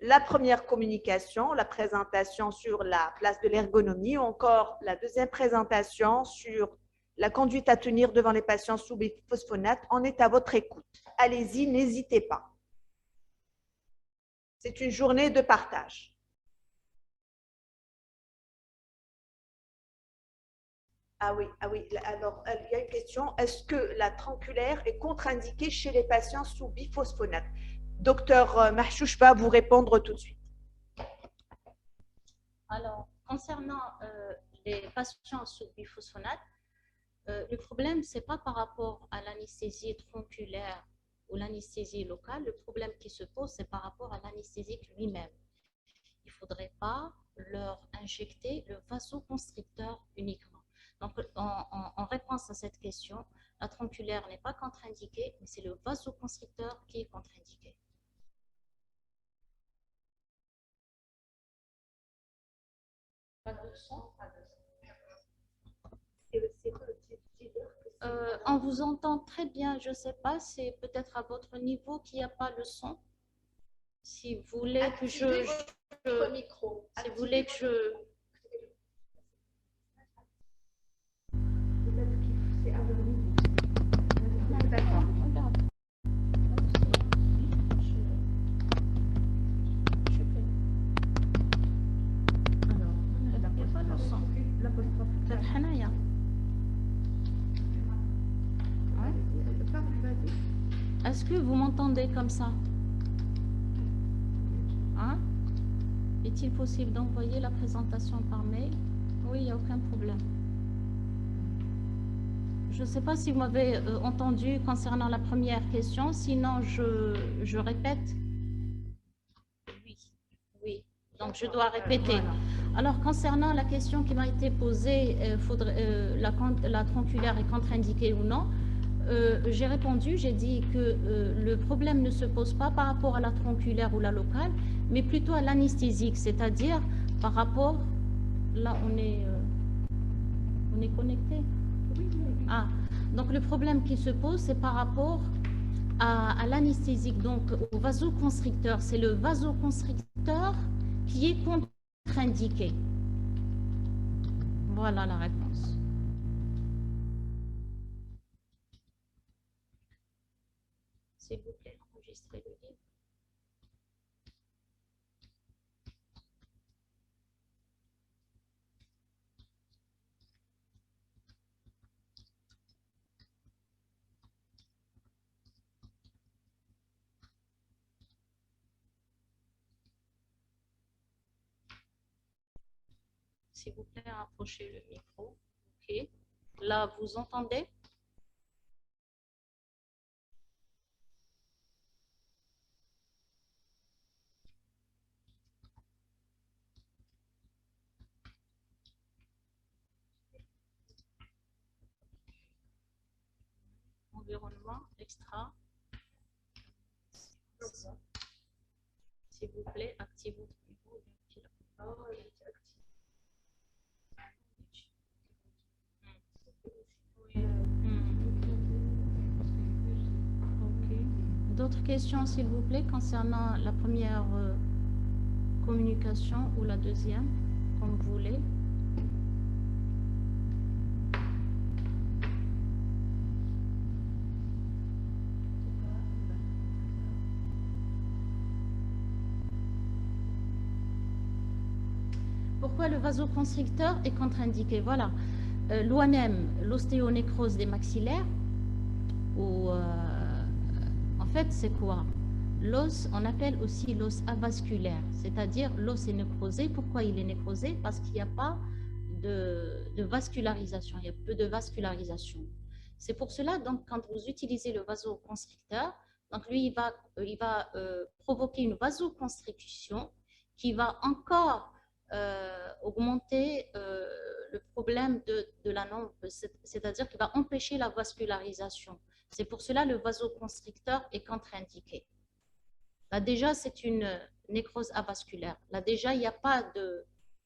la première communication, la présentation sur la place de l'ergonomie, ou encore la deuxième présentation sur la conduite à tenir devant les patients sous biphosphonate, on est à votre écoute. Allez-y, n'hésitez pas. C'est une journée de partage. Ah oui, alors il y a une question. Est-ce que la tronculaire est contre-indiquée chez les patients sous biphosphonate? Docteur Mahchouch va vous répondre tout de suite. Alors, concernant les patients sous biphosphonate, le problème, ce n'est pas par rapport à l'anesthésie tronculaire ou l'anesthésie locale. Le problème qui se pose, c'est par rapport à l'anesthésique lui-même. Il ne faudrait pas leur injecter le vasoconstricteur uniquement. Donc, en réponse à cette question, la tronculaire n'est pas contre-indiquée, mais c'est le vasoconstricteur qui est contre-indiqué. Pas de son, pas de son. On vous entend très bien, je ne sais pas, c'est peut-être à votre niveau qu'il n'y a pas le son. Si vous voulez que si vous voulez que je... D'accord, regarde. Alors, il n'y a pas le son. Peut-être Hanaya. Est-ce que vous m'entendez comme ça? Hein? Est-il possible d'envoyer la présentation par mail? Oui, il n'y a aucun problème. Je ne sais pas si vous m'avez entendu concernant la première question, sinon je répète. Oui, oui, donc je dois répéter. Alors, concernant la question qui m'a été posée, la tronculaire est contre-indiquée ou non, j'ai répondu, j'ai dit que le problème ne se pose pas par rapport à la tronculaire ou la locale, mais plutôt à l'anesthésique, c'est-à-dire par rapport, là on est connecté. Ah, donc le problème qui se pose, c'est par rapport à l'anesthésique, donc au vasoconstricteur. C'est le vasoconstricteur qui est contre-indiqué. Voilà la réponse. S'il vous plaît, enregistrez le livre. S'il vous plaît, approchez le micro. OK. Là, vous entendez? Environnement, extra. S'il vous plaît, activez votre micro. D'autres questions, s'il vous plaît, concernant la première communication ou la deuxième, comme vous voulez. Pourquoi le vasoconstricteur est contre-indiqué? Voilà. L'ONM, l'ostéonécrose des maxillaires, ou en fait, c'est quoi? L'os, on appelle aussi l'os avasculaire, c'est-à-dire l'os est nécrosé. Pourquoi il est nécrosé? Parce qu'il n'y a pas de vascularisation, il y a peu de vascularisation. C'est pour cela, donc, quand vous utilisez le vasoconstricteur, donc lui, il va provoquer une vasoconstriction qui va encore augmenter le problème de la norme, c'est-à-dire qu'il va empêcher la vascularisation. C'est pour cela que le vasoconstricteur est contre-indiqué. Là déjà, c'est une nécrose avasculaire. Là déjà, il n'y a pas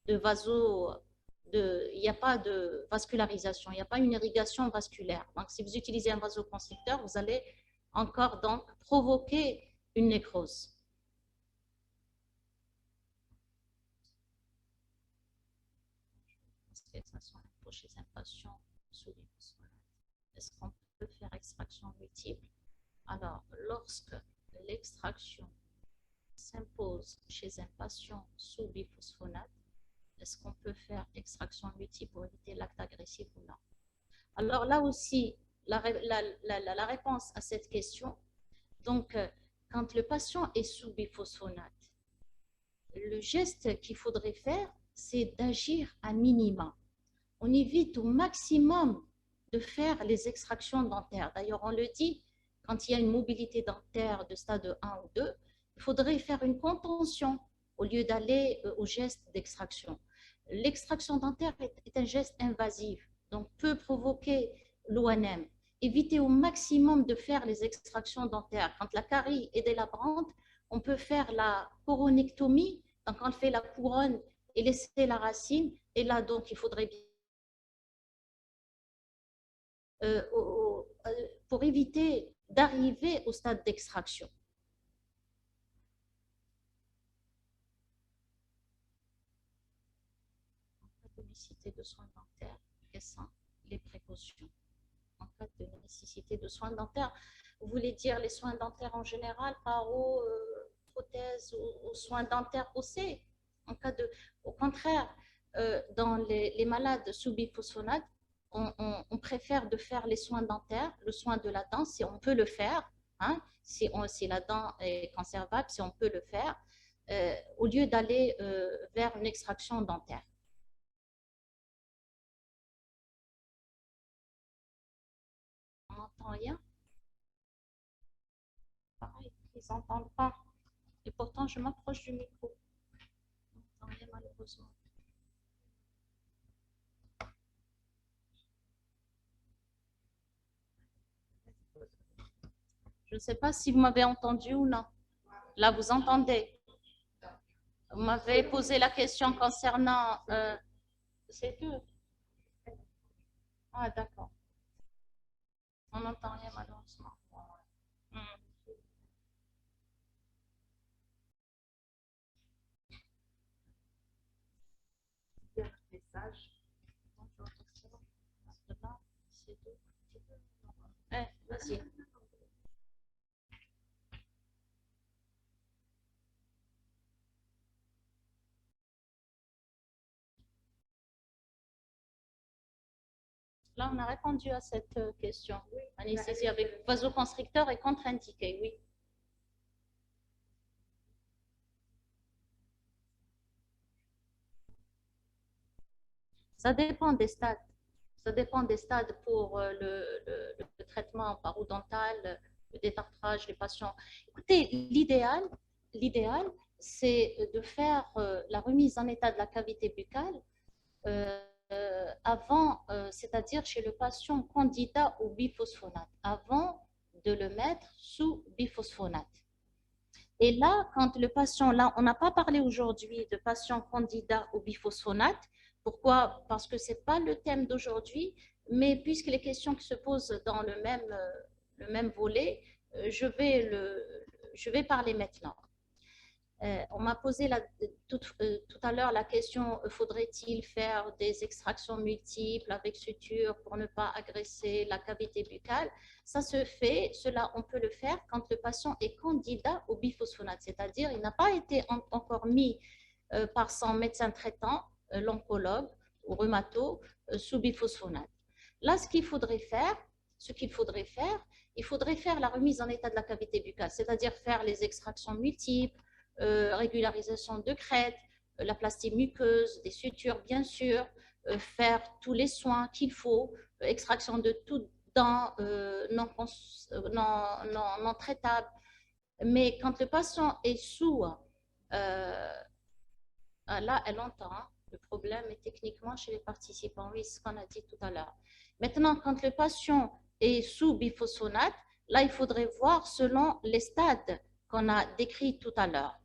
il n'y a pas de vascularisation, il n'y a pas une irrigation vasculaire. Donc, si vous utilisez un vasoconstricteur, vous allez encore donc provoquer une nécrose. Chez un patient sous l'hyposphonates. Est-ce qu'on peut faire extraction multiple? Alors, lorsque l'extraction s'impose chez un patient sous biphosphonate, est-ce qu'on peut faire extraction multiple pour éviter l'acte agressif ou non? Alors là aussi, la réponse à cette question, donc quand le patient est sous biphosphonate, le geste qu'il faudrait faire, c'est d'agir à minima. On évite au maximum de faire les extractions dentaires. D'ailleurs, on le dit, quand il y a une mobilité dentaire de stade 1 ou 2, il faudrait faire une contention au lieu d'aller au geste d'extraction. L'extraction dentaire est un geste invasif, donc peut provoquer l'ONM. Évitez au maximum de faire les extractions dentaires. Quand la carie est délabrante, on peut faire la coronectomie, donc on fait la couronne et laisser la racine, et là donc il faudrait bien pour éviter d'arriver au stade d'extraction. En cas de nécessité de soins dentaires, quelles sont les précautions? En cas de nécessité de soins dentaires, vous voulez dire les soins dentaires en général, paro, prothèses ou soins dentaires osseux? En cas de, au contraire, dans les malades sous biphosphonate, on préfère de faire les soins dentaires, le soin de la dent, si on peut le faire, hein, si la dent est conservable, si on peut le faire, au lieu d'aller vers une extraction dentaire. n'entend rien. Pareil, ils n'entendent pas. Et pourtant, je m'approche du micro. Je n'entends rien malheureusement. Je ne sais pas si vous m'avez entendu ou non. Là, vous entendez. Vous m'avez posé la question concernant... c'est tout. Ah, d'accord. On n'entend rien malheureusement. Message. Vas-y. Là, on a répondu à cette question. Anesthésie avec vasoconstricteur et contre-indiqué, oui. Ça dépend des stades. Ça dépend des stades pour le traitement parodontal, le détartrage des patients. Écoutez, l'idéal, c'est de faire la remise en état de la cavité buccale avant, c'est-à-dire chez le patient candidat au biphosphonate, avant de le mettre sous biphosphonate. Et là, quand le patient, là, on n'a pas parlé aujourd'hui de patient candidat au biphosphonate. Pourquoi? Parce que ce n'est pas le thème d'aujourd'hui, mais puisque les questions qui se posent dans le même volet, je vais parler maintenant. On m'a posé tout à l'heure la question, faudrait-il faire des extractions multiples avec suture pour ne pas agresser la cavité buccale? Ça se fait, cela on peut le faire quand le patient est candidat au biphosphonate, c'est-à-dire il n'a pas été encore mis par son médecin traitant, l'oncologue ou rhumato, sous biphosphonate. Là, ce qu'il faudrait faire, il faudrait faire la remise en état de la cavité buccale, c'est-à-dire faire les extractions multiples, régularisation de crête, la plastie muqueuse, des sutures bien sûr, faire tous les soins qu'il faut, extraction de toutes dents non traitables. Mais quand le patient est sourd, là, elle entend. Hein. Le problème est techniquement chez les participants, oui, c'est ce qu'on a dit tout à l'heure. Maintenant, quand le patient est sous biphosphonate, là, il faudrait voir selon les stades qu'on a décrits tout à l'heure.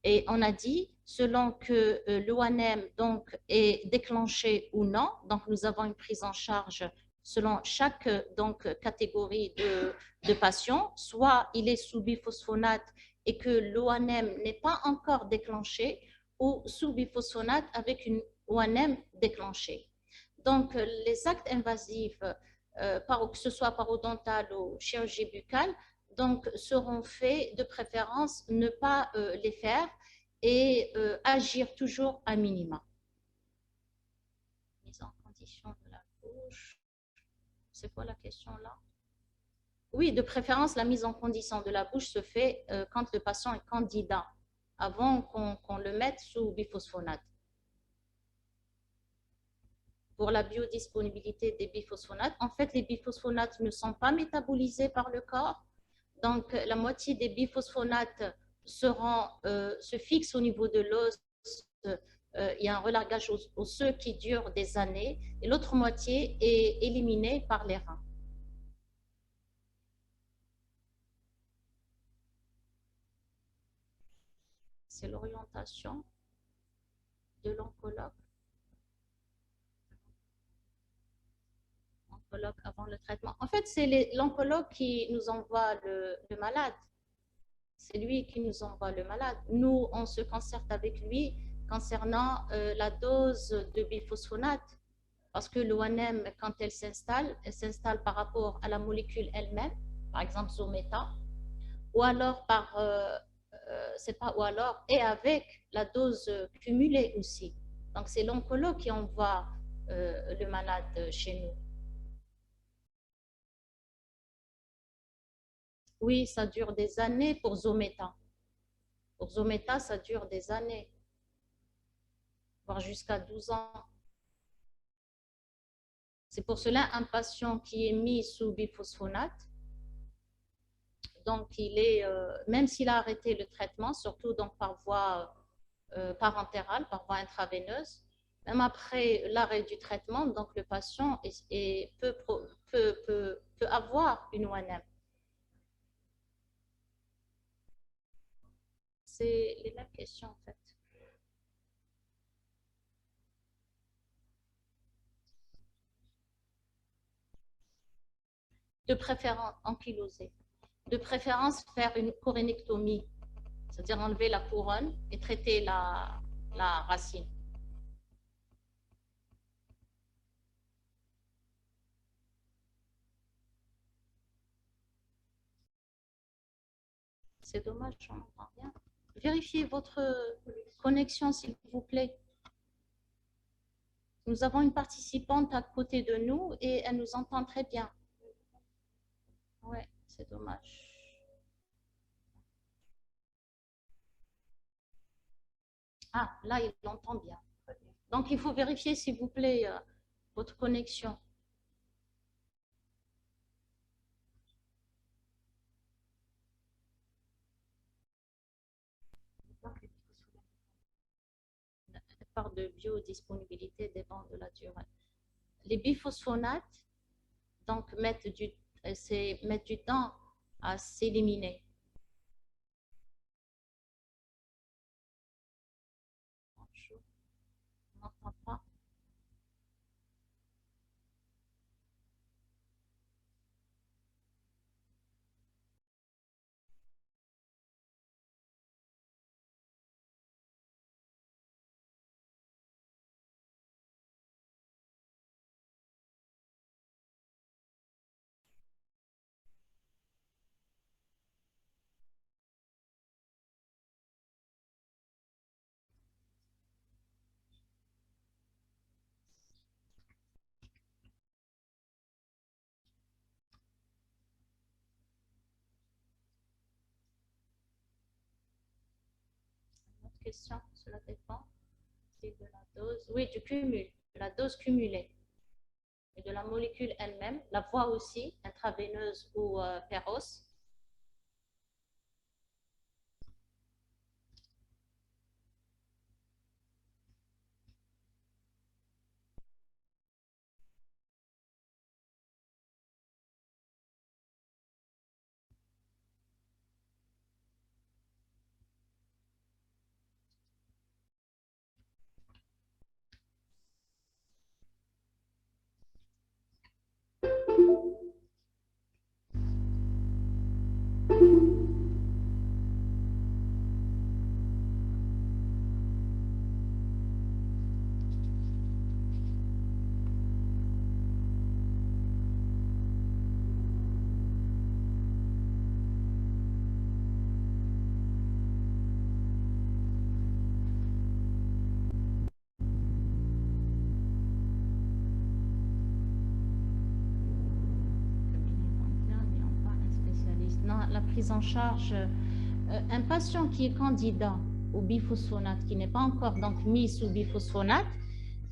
Et on a dit, selon que l'ONM donc, est déclenché ou non, donc nous avons une prise en charge selon chaque donc, catégorie de patients, soit il est sous biphosphonate et que l'ONM n'est pas encore déclenché, ou sous biphosphonate avec une ONM déclenchée. Donc, les actes invasifs, que ce soit parodontal ou chirurgie buccale, donc, seront faits de préférence ne pas les faire et agir toujours à minima. Mise en condition de la bouche. C'est quoi la question là? Oui, de préférence, la mise en condition de la bouche se fait quand le patient est candidat, avant qu'on le mette sous biphosphonate. Pour la biodisponibilité des biphosphonates, en fait, les biphosphonates ne sont pas métabolisés par le corps. Donc, la moitié des biphosphonates se fixent au niveau de l'os. Il y a un relargage osseux qui dure des années et l'autre moitié est éliminée par les reins. C'est l'orientation de l'oncologue. Avant le traitement. En fait, c'est l'oncologue qui nous envoie le malade. C'est lui qui nous envoie le malade. Nous, on se concerte avec lui concernant la dose de biphosphonate. Parce que l'ONM, quand elle s'installe par rapport à la molécule elle-même, par exemple Zometa, ou alors et avec la dose cumulée aussi. Donc, c'est l'oncologue qui envoie le malade chez nous. Oui, ça dure des années pour Zometa. Pour Zometa, ça dure des années, voire jusqu'à 12 ans. C'est pour cela un patient qui est mis sous biphosphonate, donc il est, même s'il a arrêté le traitement, surtout donc par voie parentérale, par voie intraveineuse, même après l'arrêt du traitement, donc le patient peut avoir une ONM. C'est les mêmes questions en fait. De préférence ankylosée. De préférence faire une corénectomie, c'est-à-dire enlever la couronne et traiter la racine. C'est dommage, j'en entends rien. Vérifiez votre connexion, s'il vous plaît. Nous avons une participante à côté de nous et elle nous entend très bien. Ouais, c'est dommage. Ah, là, il l'entend bien. Donc, il faut vérifier, s'il vous plaît, votre connexion. Elle parle de biodisponibilité dépend de la durée. Les biphosphonates, donc, mettent du temps à s'éliminer. On n'entend pas. Question, cela dépend de la dose, oui, du cumul, de la dose cumulée et de la molécule elle-même, la voie aussi, intraveineuse ou péros. La prise en charge, un patient qui est candidat au biphosphonate, qui n'est pas encore donc mis sous biphosphonate,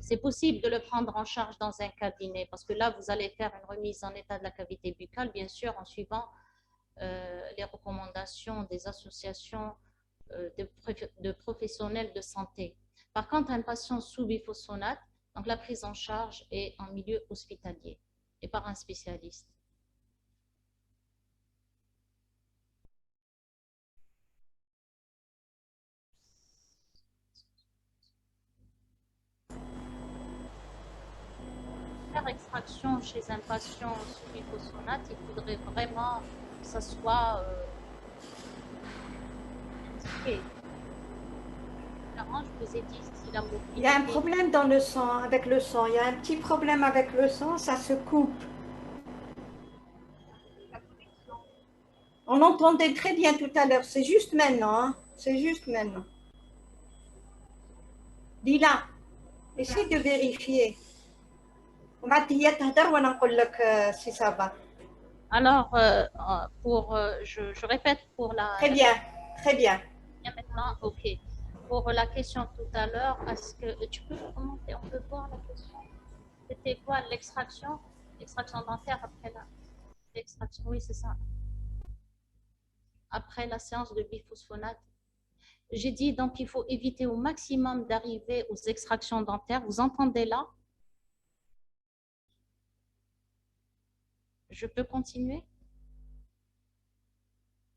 c'est possible de le prendre en charge dans un cabinet parce que là, vous allez faire une remise en état de la cavité buccale, bien sûr, en suivant les recommandations des associations de professionnels de santé. Par contre, un patient sous biphosphonate, donc la prise en charge est en milieu hospitalier et par un spécialiste. Faire extraction chez un patient sous biphosphonate, il faudrait vraiment que ça soit indiqué. Je vous ai dit si la mobilité... Il y a un problème dans le sang, avec le sang. Il y a un petit problème avec le sang, ça se coupe. On entendait très bien tout à l'heure. C'est juste maintenant. Hein. C'est juste maintenant. Dis-là, essaye de vérifier. Si ça va. Alors, je répète pour la... Très bien, très bien. Bien maintenant, ok. Pour la question tout à l'heure, est-ce que tu peux commenter? On peut voir la question. C'était quoi l'extraction? L'extraction dentaire après l'extraction, oui, c'est ça. Après la séance de biphosphonate. J'ai dit donc il faut éviter au maximum d'arriver aux extractions dentaires. Vous entendez là? Je peux continuer?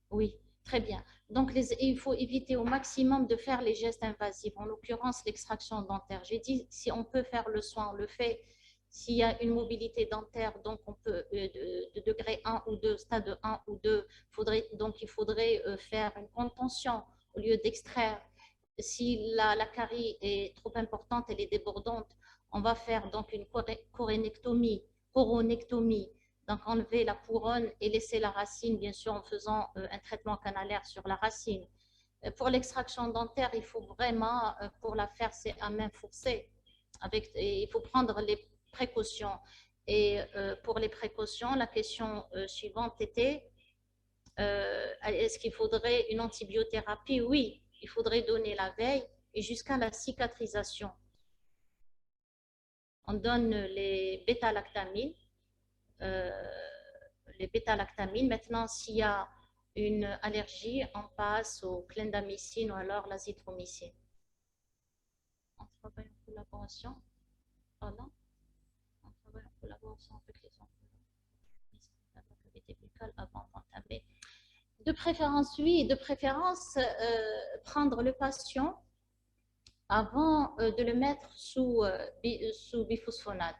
Oui, très bien. Donc, il faut éviter au maximum de faire les gestes invasifs, en l'occurrence l'extraction dentaire. J'ai dit, si on peut faire le soin, on le fait. S'il y a une mobilité dentaire, donc on peut, de degré 1 ou 2, stade 1 ou 2, donc il faudrait faire une contention au lieu d'extraire. Si la carie est trop importante, elle est débordante, on va faire donc une coronectomie, donc enlever la couronne et laisser la racine, bien sûr, en faisant un traitement canalaire sur la racine. Pour l'extraction dentaire, il faut vraiment, pour la faire, c'est à main forcée. Il faut prendre les précautions. Et pour les précautions, la question suivante était, est-ce qu'il faudrait une antibiothérapie? Oui, il faudrait donner la veille et jusqu'à la cicatrisation. On donne les bêta-lactamines. Maintenant, s'il y a une allergie, on passe au clindamycine ou alors l'azithromycine. On travaille en collaboration. Voilà. On travaille en collaboration avec les oncologues avant d'entamer. De préférence, oui, de préférence, prendre le patient avant de le mettre sous biphosphonate.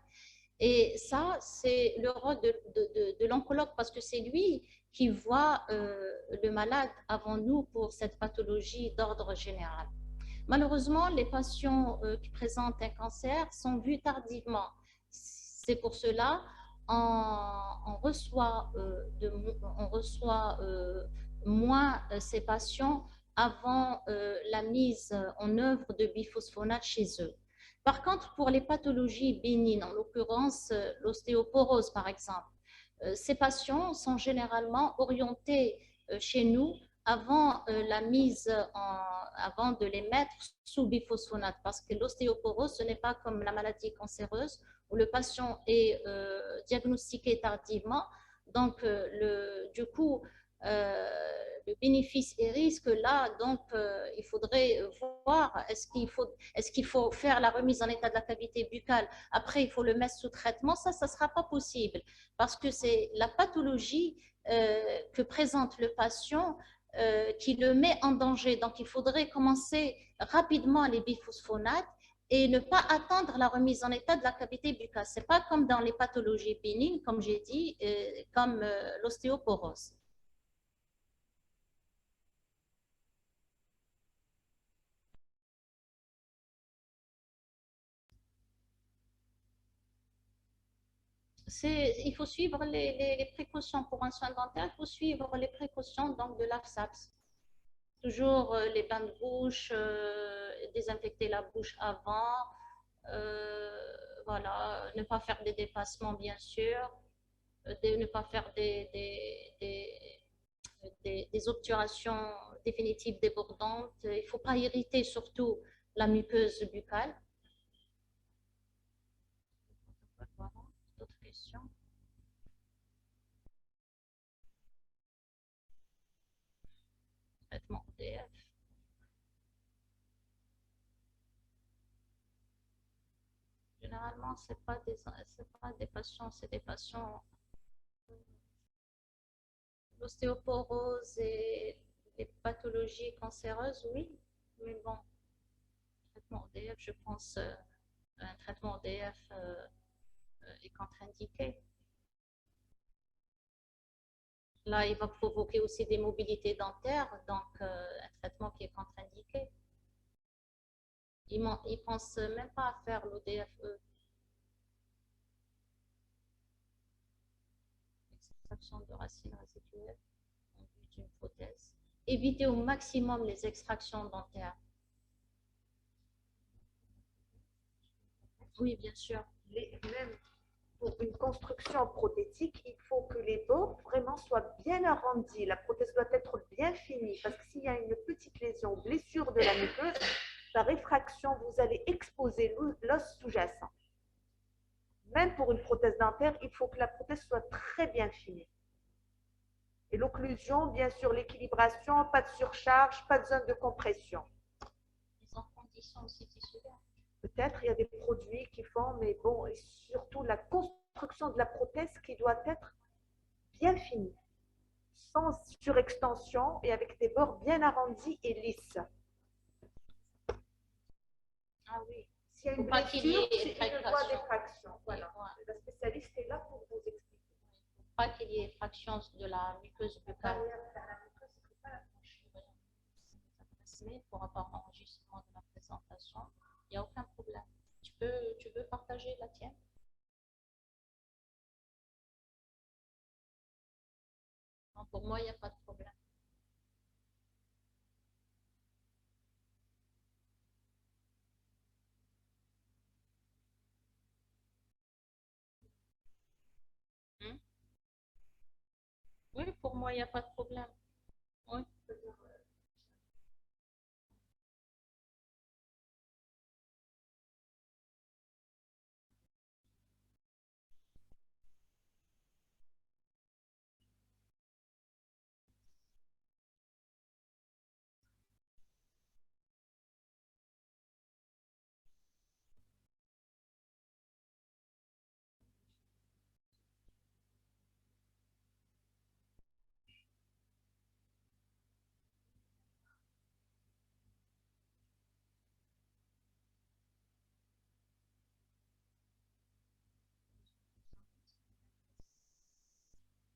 Et ça, c'est le rôle de l'oncologue parce que c'est lui qui voit le malade avant nous pour cette pathologie d'ordre général. Malheureusement, les patients qui présentent un cancer sont vus tardivement. C'est pour cela on reçoit moins ces patients avant la mise en œuvre de biphosphonate chez eux. Par contre, pour les pathologies bénignes, en l'occurrence l'ostéoporose par exemple, ces patients sont généralement orientés chez nous avant avant de les mettre sous biphosphonate, parce que l'ostéoporose, ce n'est pas comme la maladie cancéreuse où le patient est diagnostiqué tardivement. Donc, du coup, le bénéfice et risque là, donc il faudrait voir est-ce qu'il faut faire la remise en état de la cavité buccale, après il faut le mettre sous traitement, ça ne sera pas possible parce que c'est la pathologie que présente le patient qui le met en danger. Donc il faudrait commencer rapidement les biphosphonates et ne pas attendre la remise en état de la cavité buccale. Ce n'est pas comme dans les pathologies bénignes, comme j'ai dit, comme l'ostéoporose. Il faut suivre les précautions pour un soin dentaire, il faut suivre les précautions donc, de l'AFSAPS. Toujours les bains de bouche, désinfecter la bouche avant, voilà, ne pas faire des dépassements bien sûr, ne pas faire des obturations définitives débordantes. Il ne faut pas irriter surtout la muqueuse buccale. Voilà, d'autres questions? Traitement EDF. Généralement, ce n'est pas des patients, c'est des patients. L'ostéoporose et les pathologies cancéreuses, oui, mais bon, traitement EDF, je pense un traitement EDF est contre-indiqué. Là, il va provoquer aussi des mobilités dentaires, donc un traitement qui est contre-indiqué. Ils ne pensent même pas à faire l'ODFE. Extraction de racines résiduelles en vue d'une prothèse. Éviter au maximum les extractions dentaires. Oui, bien sûr. Même pour une construction prothétique, il faut que les bords vraiment soient bien arrondis. La prothèse doit être bien finie parce que s'il y a une petite lésion, blessure de la muqueuse, par réfraction, vous allez exposer l'os sous-jacent. même pour une prothèse dentaire, il faut que la prothèse soit très bien finie. Et l'occlusion, bien sûr, l'équilibration, pas de surcharge, pas de zone de compression. Les enfants qui sont aussi tissulaires. Peut-être il y a des produits qui font, mais bon, et surtout la construction de la prothèse qui doit être bien finie, sans surextension et avec des bords bien arrondis et lisses. Ah oui. S'il y a une Faut pas qu'il y blessure, ait c'est une voie effraction. d'effraction. Voilà. Ouais. La spécialiste est là pour vous expliquer. Pas qu'il y ait effraction de la muqueuse buccale. Mais pour rapport à l'enregistrement de la présentation, il n'y a aucun problème. Tu veux partager la tienne? Non, pour moi, il n'y a pas de problème. Hmm? Oui, pour moi, il n'y a pas de problème. Oui.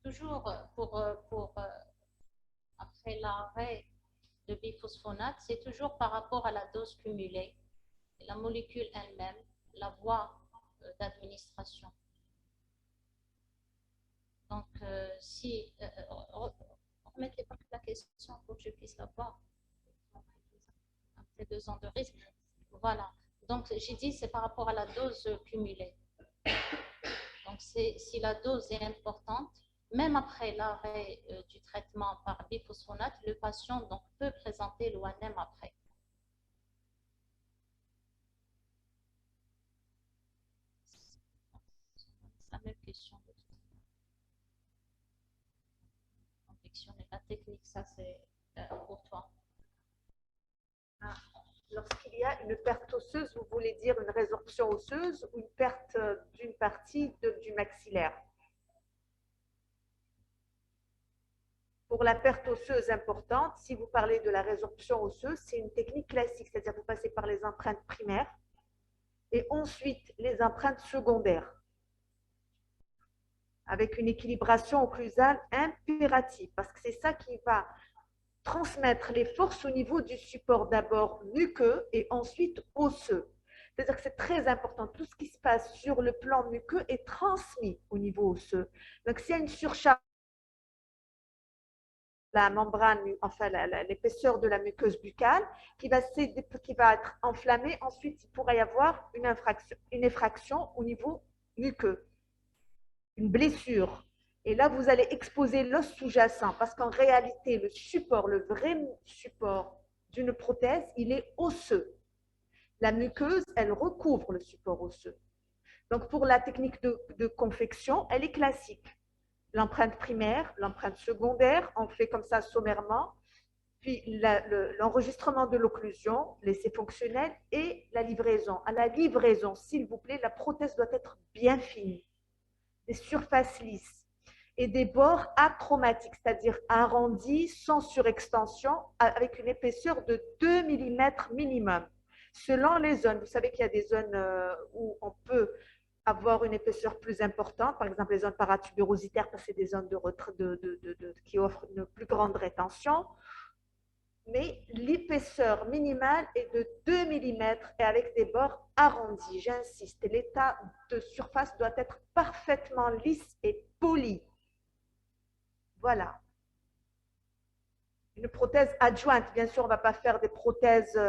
Toujours après l'arrêt de biphosphonate, c'est toujours par rapport à la dose cumulée, la molécule elle-même, la voie d'administration. Donc, si, remettez pas la question pour que je puisse la voir. Après 2 ans de risque. Voilà. Donc, j'ai dit, c'est par rapport à la dose cumulée. Donc, si la dose est importante, même après l'arrêt du traitement par biphosphonate, le patient donc, peut présenter l'ONM après. C'est la même question. La technique, ça c'est pour toi. Lorsqu'il y a une perte osseuse, vous voulez dire une résorption osseuse ou une perte d'une partie du maxillaire? Pour la perte osseuse importante, si vous parlez de la résorption osseuse, c'est une technique classique, c'est-à-dire que vous passez par les empreintes primaires et ensuite les empreintes secondaires avec une équilibration occlusale impérative parce que c'est ça qui va transmettre les forces au niveau du support d'abord muqueux et ensuite osseux. C'est-à-dire que c'est très important. Tout ce qui se passe sur le plan muqueux est transmis au niveau osseux. Donc, s'il y a une surcharge, la membrane, enfin l'épaisseur de la muqueuse buccale qui va être enflammée, ensuite il pourrait y avoir une effraction au niveau muqueux, une blessure. Et là, vous allez exposer l'os sous-jacent parce qu'en réalité, le support, le vrai support d'une prothèse, il est osseux. La muqueuse, elle recouvre le support osseux. Donc, pour la technique de confection, elle est classique. L'empreinte primaire, l'empreinte secondaire, on fait comme ça sommairement, puis l'enregistrement de l'occlusion, l'essai fonctionnel et la livraison. À la livraison, s'il vous plaît, la prothèse doit être bien finie, des surfaces lisses et des bords achromatiques, c'est-à-dire arrondis, sans surextension, avec une épaisseur de 2 mm minimum. Selon les zones, vous savez qu'il y a des zones où on peut avoir une épaisseur plus importante, par exemple les zones paratubérositaires, parce que c'est des zones qui offrent une plus grande rétention, mais l'épaisseur minimale est de 2 mm et avec des bords arrondis, j'insiste. L'état de surface doit être parfaitement lisse et poli. Voilà. Une prothèse adjointe, bien sûr, on ne va pas faire des prothèses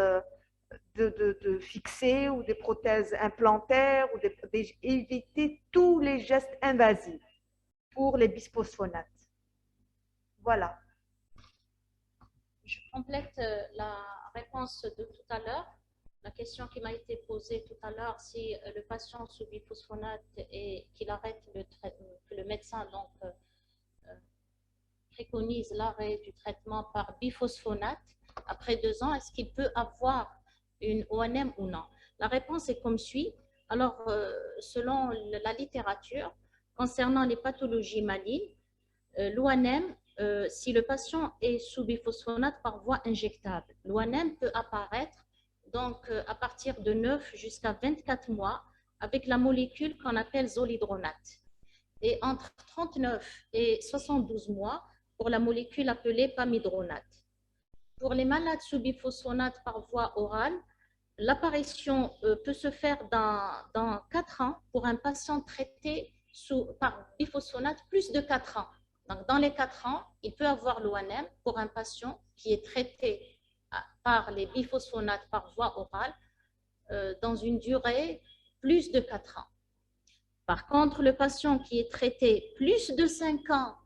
fixées ou des prothèses implantaires, ou éviter tous les gestes invasifs pour les bisphosphonates. Voilà. Je complète la réponse de tout à l'heure. la question qui m'a été posée tout à l'heure, si le patient sous biphosphonate et qu'il arrête le traitement, que le médecin donc préconise l'arrêt du traitement par biphosphonate après 2 ans, est-ce qu'il peut avoir une ONM ou non? La réponse est comme suit. Alors, selon la littérature, concernant les pathologies malignes, l'ONM, si le patient est sous biphosphonate par voie injectable, l'ONM peut apparaître donc à partir de 9 jusqu'à 24 mois avec la molécule qu'on appelle zolhydronate. Et entre 39 et 72 mois pour la molécule appelée pamidronate. Pour les malades sous biphosphonate par voie orale, l'apparition peut se faire dans 4 ans pour un patient traité par biphosphonate plus de 4 ans. Donc, dans les 4 ans, il peut avoir l'ONM pour un patient qui est traité par les biphosphonates par voie orale dans une durée plus de 4 ans. Par contre, le patient qui est traité plus de 5 ans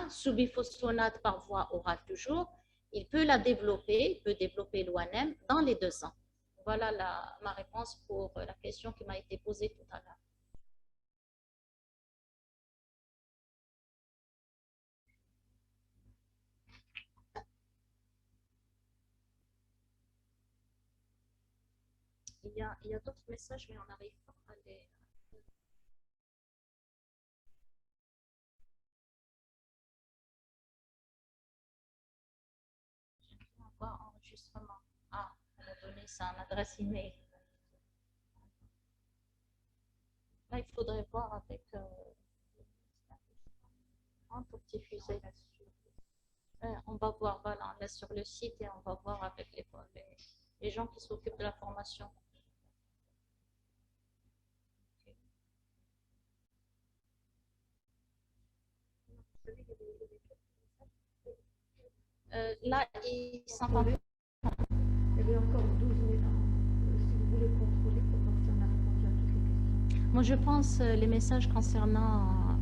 sous biphosphonate par voie orale toujours, il peut développer l'ONM dans les 2 ans. Voilà ma réponse pour la question qui m'a été posée tout à l'heure. Il y a d'autres messages, mais on n'arrive pas à les... enregistrement. Ah, on a donné ça en adresse email. Là, il faudrait voir avec pour diffuser là-dessus. On va voir, voilà, on est sur le site et on va voir avec les gens qui s'occupent de la formation. Là, ils s'entendent. Il y avait encore 12 minutes. Si vous voulez contrôler pour voir si on a répondu à toutes les questions. Moi, je pense les messages concernant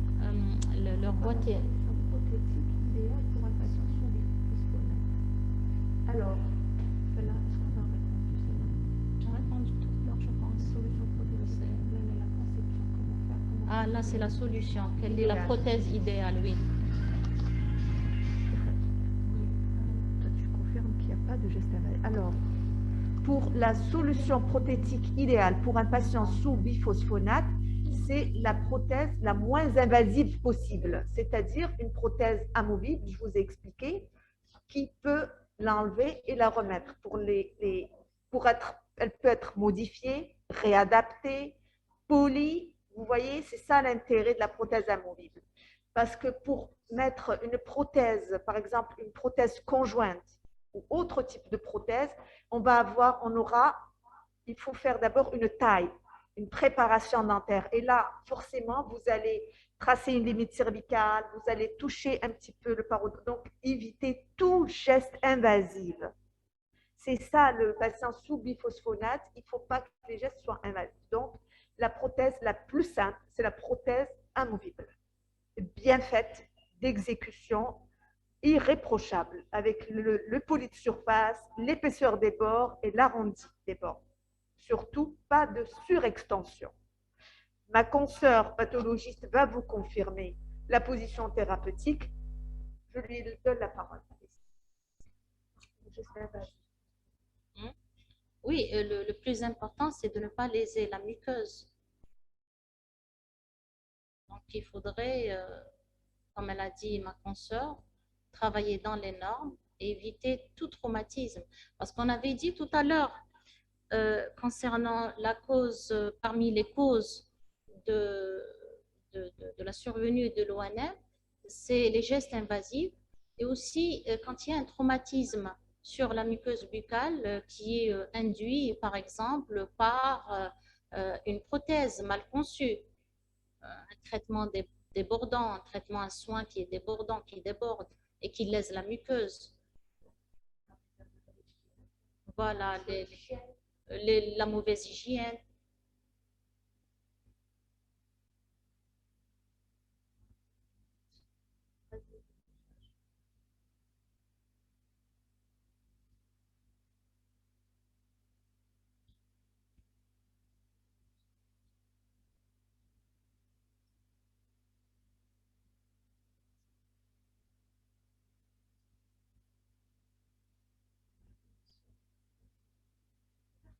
leur boîte. Solution prothétique idéale pour un patient sous biphosphonate. Alors, là, est-ce qu'on a répondu ça? J'ai répondu tout à l'heure, je pense. Solution prothétique, la conception, comment faire, Ah, là, c'est la solution. Quelle est la prothèse idéale, oui. Toi, tu confirmes qu'il n'y a pas de geste invasif. Alors, Pour la solution prothétique idéale pour un patient sous biphosphonate, c'est la prothèse la moins invasive possible, c'est-à-dire une prothèse amovible, je vous ai expliqué, qui peut l'enlever et la remettre. Elle peut être modifiée, réadaptée, polie. Vous voyez, c'est ça l'intérêt de la prothèse amovible. Parce que pour mettre une prothèse, par exemple une prothèse conjointe ou autre type de prothèse, il faut faire d'abord une taille, une préparation dentaire. Et là, forcément, vous allez tracer une limite cervicale, vous allez toucher un petit peu le parodonte, donc éviter tout geste invasif. C'est ça le patient sous biphosphonate, il ne faut pas que les gestes soient invasifs. Donc, la prothèse la plus simple, c'est la prothèse amovible, bien faite, d'exécution, irréprochable, avec le poli de surface, l'épaisseur des bords et l'arrondi des bords. Surtout, pas de surextension. Ma consoeur pathologiste va vous confirmer la position thérapeutique. Je lui donne la parole. Oui, le plus important, c'est de ne pas léser la muqueuse. Donc, il faudrait, comme elle a dit ma consoeur, travailler dans les normes et éviter tout traumatisme. Parce qu'on avait dit tout à l'heure, concernant la cause, parmi les causes de la survenue de l'ONM, c'est les gestes invasifs et aussi quand il y a un traumatisme sur la muqueuse buccale qui est induit, par exemple, par une prothèse mal conçue, un traitement débordant, un traitement, un soin qui est débordant, qui déborde et qui lèse la muqueuse. Voilà, la mauvaise hygiène.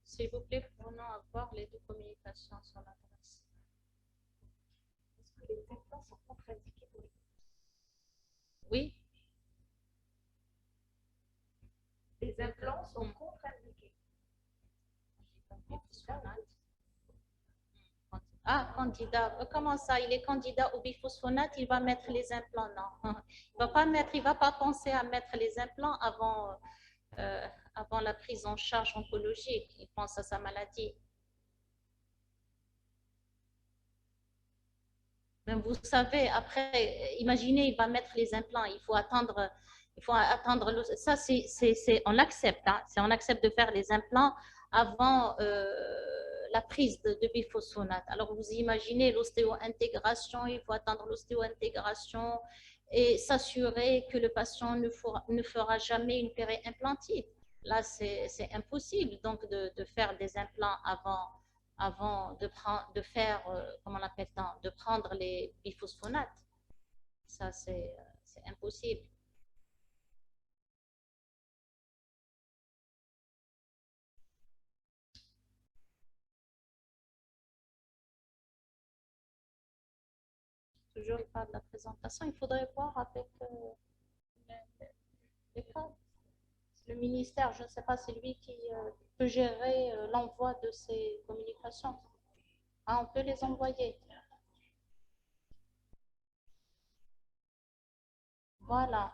S'il vous plaît, prenons à voir les deux communications sur l'adresse. Est-ce que les implants sont contre-indiqués pour les... Oui, Les implants sont contre-indiqués. ah, candidat. Comment ça? Il est candidat au biphosphonate, il va mettre les implants? Non. Il va pas penser à mettre les implants avant la prise en charge oncologique. Il pense à sa maladie. Mais vous savez, après, imaginez, il va mettre les implants. Il faut attendre. Ça, on l'accepte. Hein, on accepte de faire les implants avant la prise de biphosphonate. Alors, vous imaginez l'ostéo-intégration. Il faut attendre l'ostéo-intégration et s'assurer que le patient ne fera jamais une périimplantique. Là, c'est impossible donc de faire des implants avant de faire, comment on appelle ça, de prendre les biphosphonates. Ça, c'est impossible. Toujours pas de la présentation. Il faudrait voir avec les cadres. Le ministère, je ne sais pas, c'est lui qui peut gérer l'envoi de ces communications. Ah, on peut les envoyer. Voilà.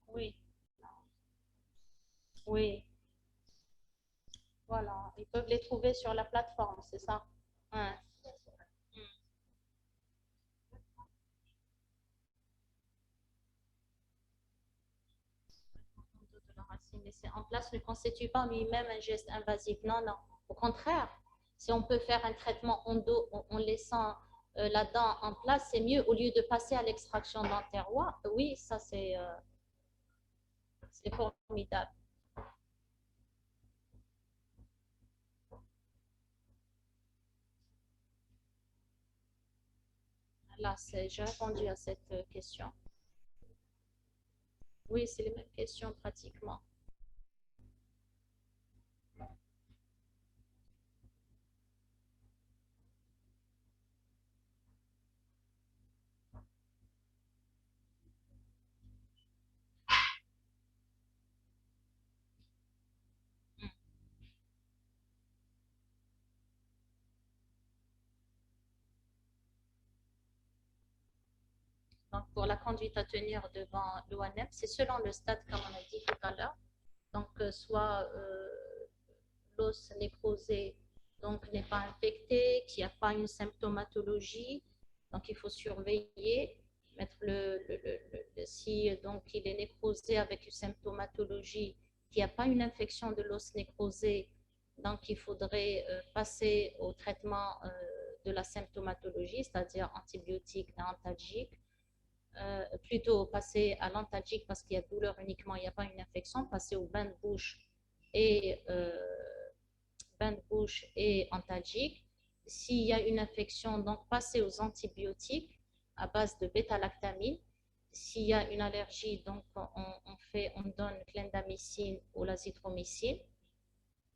Oui. Oui. Voilà. Ils peuvent les trouver sur la plateforme, c'est ça? Ouais. Laisser en place ne constitue pas en lui-même un geste invasif. Non, non. Au contraire, si on peut faire un traitement en laissant la dent en place, c'est mieux au lieu de passer à l'extraction dentaire. Oui, ça c'est formidable. Là, j'ai répondu à cette question. Oui, c'est les mêmes questions pratiquement. Donc, pour la conduite à tenir devant l'ONM, c'est selon le stade, comme on a dit tout à l'heure. Donc, soit l'os nécrosé n'est pas infecté, qu'il n'y a pas une symptomatologie. Donc, il faut surveiller, mettre si donc, il est nécrosé avec une symptomatologie, qu'il n'y a pas une infection de l'os nécrosé, donc il faudrait passer au traitement de la symptomatologie, c'est-à-dire antibiotiques et antalgiques. Plutôt passer à l'antalgique parce qu'il y a douleur uniquement, il n'y a pas une infection, passer au bain de bouche et antalgique. S'il y a une infection, donc passer aux antibiotiques à base de bêta-lactamine. S'il y a une allergie, donc on donne clindamycine ou l'azithromycine.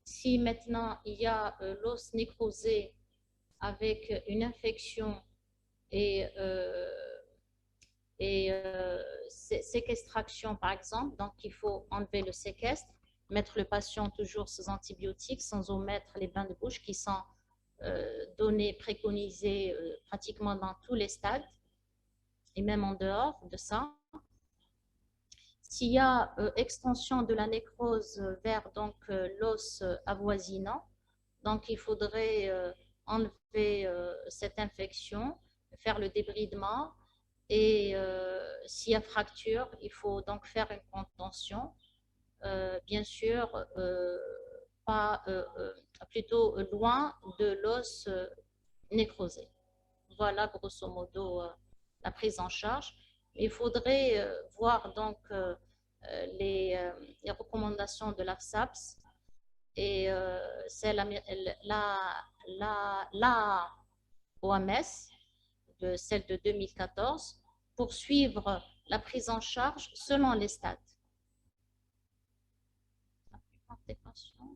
Si maintenant il y a l'os nécrosé avec une infection et séquestration par exemple, donc il faut enlever le séquestre, mettre le patient toujours sous antibiotiques sans omettre les bains de bouche qui sont donnés, préconisés pratiquement dans tous les stades et même en dehors de ça. S'il y a extension de la nécrose vers l'os avoisinant, donc il faudrait enlever cette infection, faire le débridement. Et s'il y a fracture, il faut donc faire une contention. Bien sûr, plutôt loin de l'os nécrosé. Voilà grosso modo la prise en charge. Il faudrait voir donc les recommandations de l'AFSAPS et c'est la OMS, celle de 2014, pour suivre la prise en charge selon les stades. La plupart des patients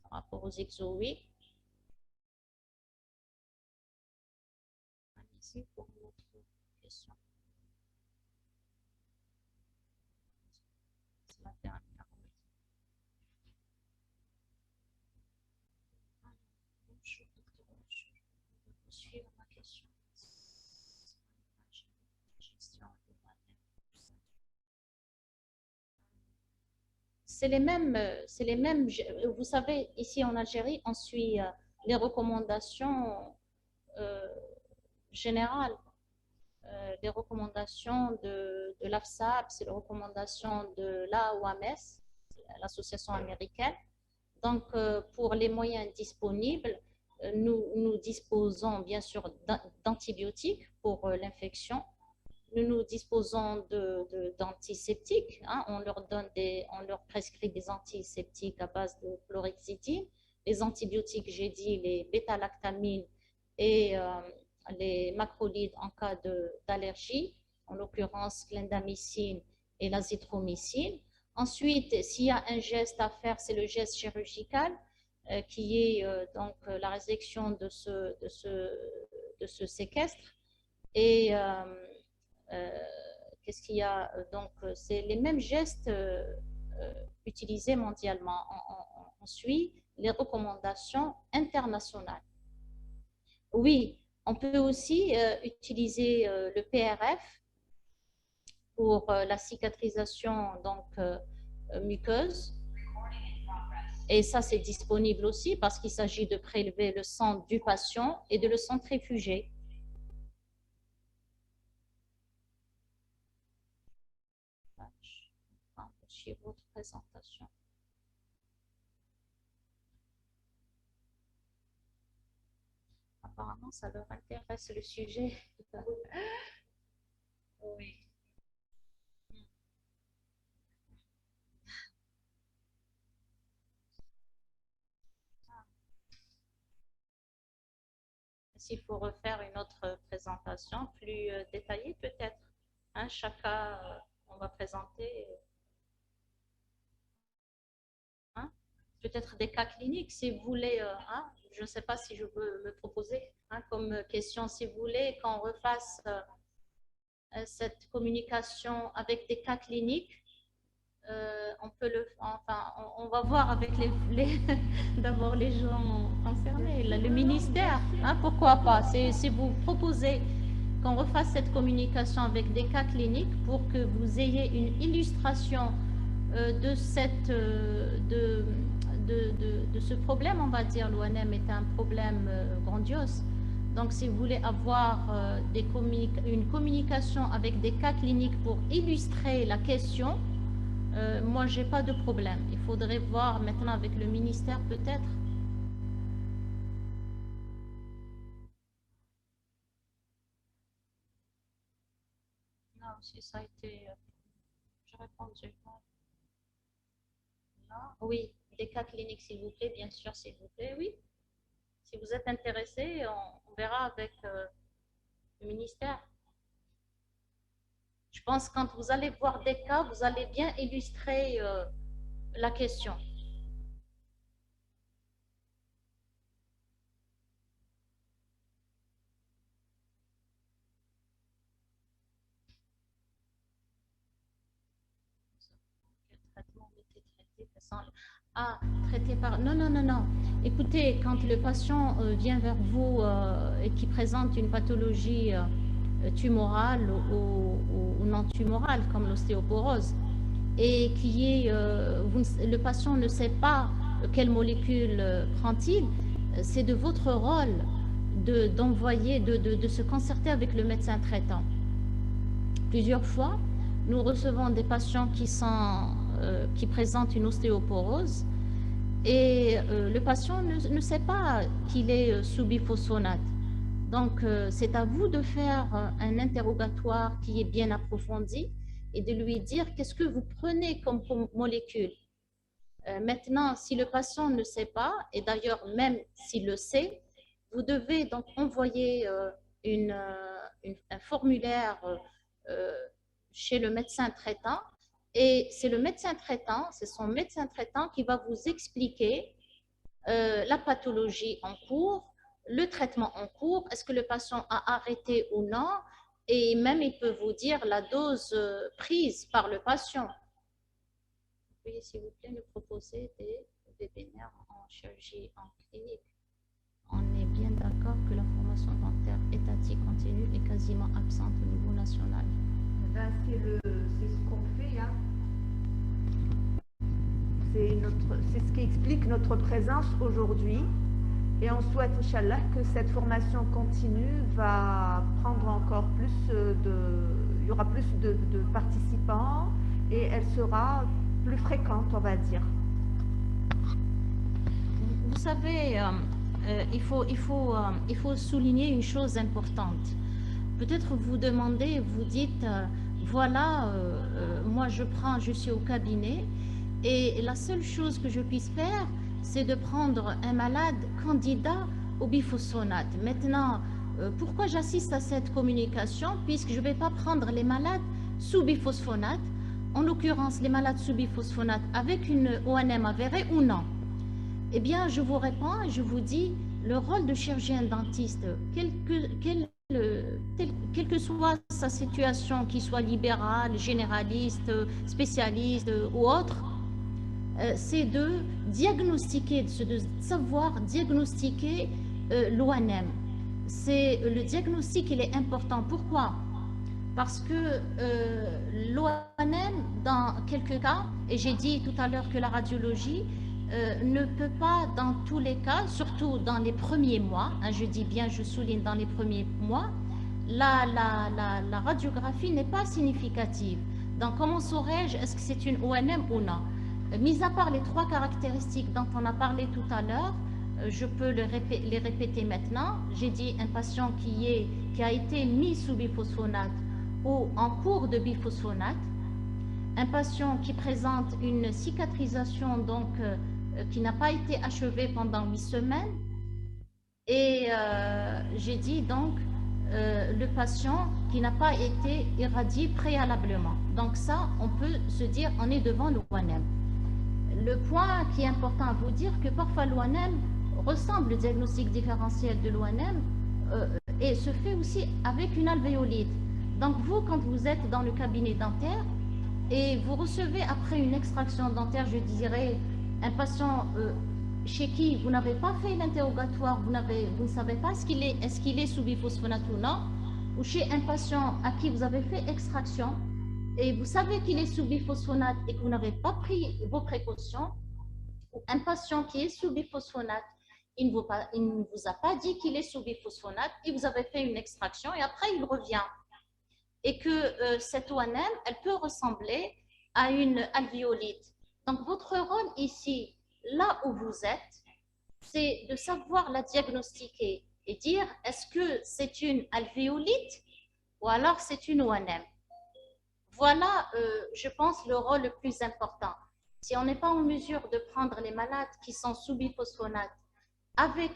par rapport aux exos, oui. Allez-y pour votre question. C'est la dernière. Bonjour, docteur. Je vais poursuivre ma question. C'est les mêmes. Vous savez, ici en Algérie, on suit les recommandations générales, les recommandations de l'AFSAP, c'est les recommandations de l'AOMS, l'association américaine. Donc, pour les moyens disponibles, nous disposons bien sûr d'antibiotiques pour l'infection. Nous disposons d'antiseptiques. Hein, on leur prescrit des antiseptiques à base de chlorhexidine. Les antibiotiques, j'ai dit, les bêta-lactamines et les macrolides en cas d'allergie, en l'occurrence clindamycine et l'azithromycine. Ensuite, s'il y a un geste à faire, c'est le geste chirurgical, qui est donc la résection de ce séquestre. Et qu'est-ce qu'il y a? Donc, c'est les mêmes gestes utilisés mondialement. On suit les recommandations internationales. Oui, on peut aussi utiliser le PRF pour la cicatrisation donc, muqueuse. Et ça, c'est disponible aussi parce qu'il s'agit de prélever le sang du patient et de le centrifuger. Votre présentation. Apparemment, ça leur intéresse le sujet. Oui. S'il faut refaire une autre présentation plus détaillée, peut-être. Hein, chaque cas, on va présenter. Hein, peut-être des cas cliniques, si vous voulez. Hein, je ne sais pas si je peux me proposer hein, comme question, si vous voulez, qu'on refasse cette communication avec des cas cliniques. On peut on va voir avec d'abord les gens concernés, le ministère, hein, pourquoi pas. Si vous proposez qu'on refasse cette communication avec des cas cliniques pour que vous ayez une illustration de ce problème, on va dire, l'ONM est un problème grandiose. Donc, si vous voulez avoir une communication avec des cas cliniques pour illustrer la question, moi, je n'ai pas de problème. Il faudrait voir maintenant avec le ministère, peut-être. Non, si ça a été... Je réponds, là. Oui, des cas cliniques, s'il vous plaît, bien sûr, s'il vous plaît, oui. Si vous êtes intéressé, on verra avec le ministère. Je pense que quand vous allez voir des cas, vous allez bien illustrer la question. Ah, traité par... Non, non, non, non. Écoutez, quand le patient vient vers vous et qui présente une pathologie tumorale ou non tumorale, comme l'ostéoporose, et qui est... le patient ne sait pas quelle molécule prend-il, c'est de votre rôle d'envoyer, de se concerter avec le médecin traitant. Plusieurs fois, nous recevons des patients qui présentent une ostéoporose et le patient ne sait pas qu'il est sous biphosphonate. Donc, c'est à vous de faire un interrogatoire qui est bien approfondi et de lui dire qu'est-ce que vous prenez comme molécule. Maintenant, si le patient ne sait pas, et d'ailleurs même s'il le sait, vous devez donc envoyer un formulaire chez le médecin traitant Et c'est le médecin traitant, c'est son médecin traitant qui va vous expliquer la pathologie en cours, le traitement en cours, est-ce que le patient a arrêté ou non, et même il peut vous dire la dose prise par le patient. Veuillez s'il vous plaît nous proposer des webinaires en chirurgie en clinique. On est bien d'accord que la formation dentaire étatique continue est quasiment absente au niveau national. Ben, c'est ce qu'on fait, hein. C'est ce qui explique notre présence aujourd'hui. Et on souhaite, Inch'Allah, que cette formation continue va prendre encore plus il y aura plus de participants et elle sera plus fréquente, on va dire. Vous savez, il faut souligner une chose importante. Peut-être vous demandez, vous dites, voilà, moi je suis au cabinet et la seule chose que je puisse faire, c'est de prendre un malade candidat au biphosphonate. Maintenant, pourquoi j'assiste à cette communication? Puisque je ne vais pas prendre les malades sous biphosphonate, en l'occurrence les malades sous biphosphonate avec une ONM avérée ou non. Eh bien, je vous réponds et je vous dis, le rôle de chirurgien dentiste, quelle que soit sa situation, qu'il soit libéral, généraliste, spécialiste ou autre, c'est de diagnostiquer, de savoir diagnostiquer l'ONM. Le diagnostic, il est important. Pourquoi? Parce que l'ONM, dans quelques cas, et j'ai dit tout à l'heure que la radiologie ne peut pas, dans tous les cas, surtout dans les premiers mois, hein, je dis bien, je souligne dans les premiers mois, la radiographie n'est pas significative. Donc, comment saurais-je, est-ce que c'est une ONM ou non? Mis à part les trois caractéristiques dont on a parlé tout à l'heure, je peux les répéter maintenant. J'ai dit un patient qui a été mis sous biphosphonate ou en cours de biphosphonate, un patient qui présente une cicatrisation donc qui n'a pas été achevée pendant 8 semaines, et j'ai dit donc le patient qui n'a pas été irradié préalablement. Donc ça, on peut se dire, on est devant l'ONM. Le point qui est important à vous dire, que parfois l'ONM ressemble au diagnostic différentiel de l'ONM et se fait aussi avec une alvéolite. Donc vous, quand vous êtes dans le cabinet dentaire et vous recevez après une extraction dentaire, je dirais, un patient chez qui vous n'avez pas fait l'interrogatoire, vous ne savez pas est-ce qu'il est sous biphosphonate ou non, ou chez un patient à qui vous avez fait extraction, et vous savez qu'il est sous biphosphonate et que vous n'avez pas pris vos précautions, ou un patient qui est sous biphosphonate, il ne vous a pas dit qu'il est sous biphosphonate, et vous avez fait une extraction et après il revient. Et que cette ONM, elle peut ressembler à une alvéolite. Donc votre rôle ici, là où vous êtes, c'est de savoir la diagnostiquer et dire est-ce que c'est une alvéolite ou alors c'est une ONM. Voilà, je pense, le rôle le plus important. Si on n'est pas en mesure de prendre les malades qui sont sous biphosphonate avec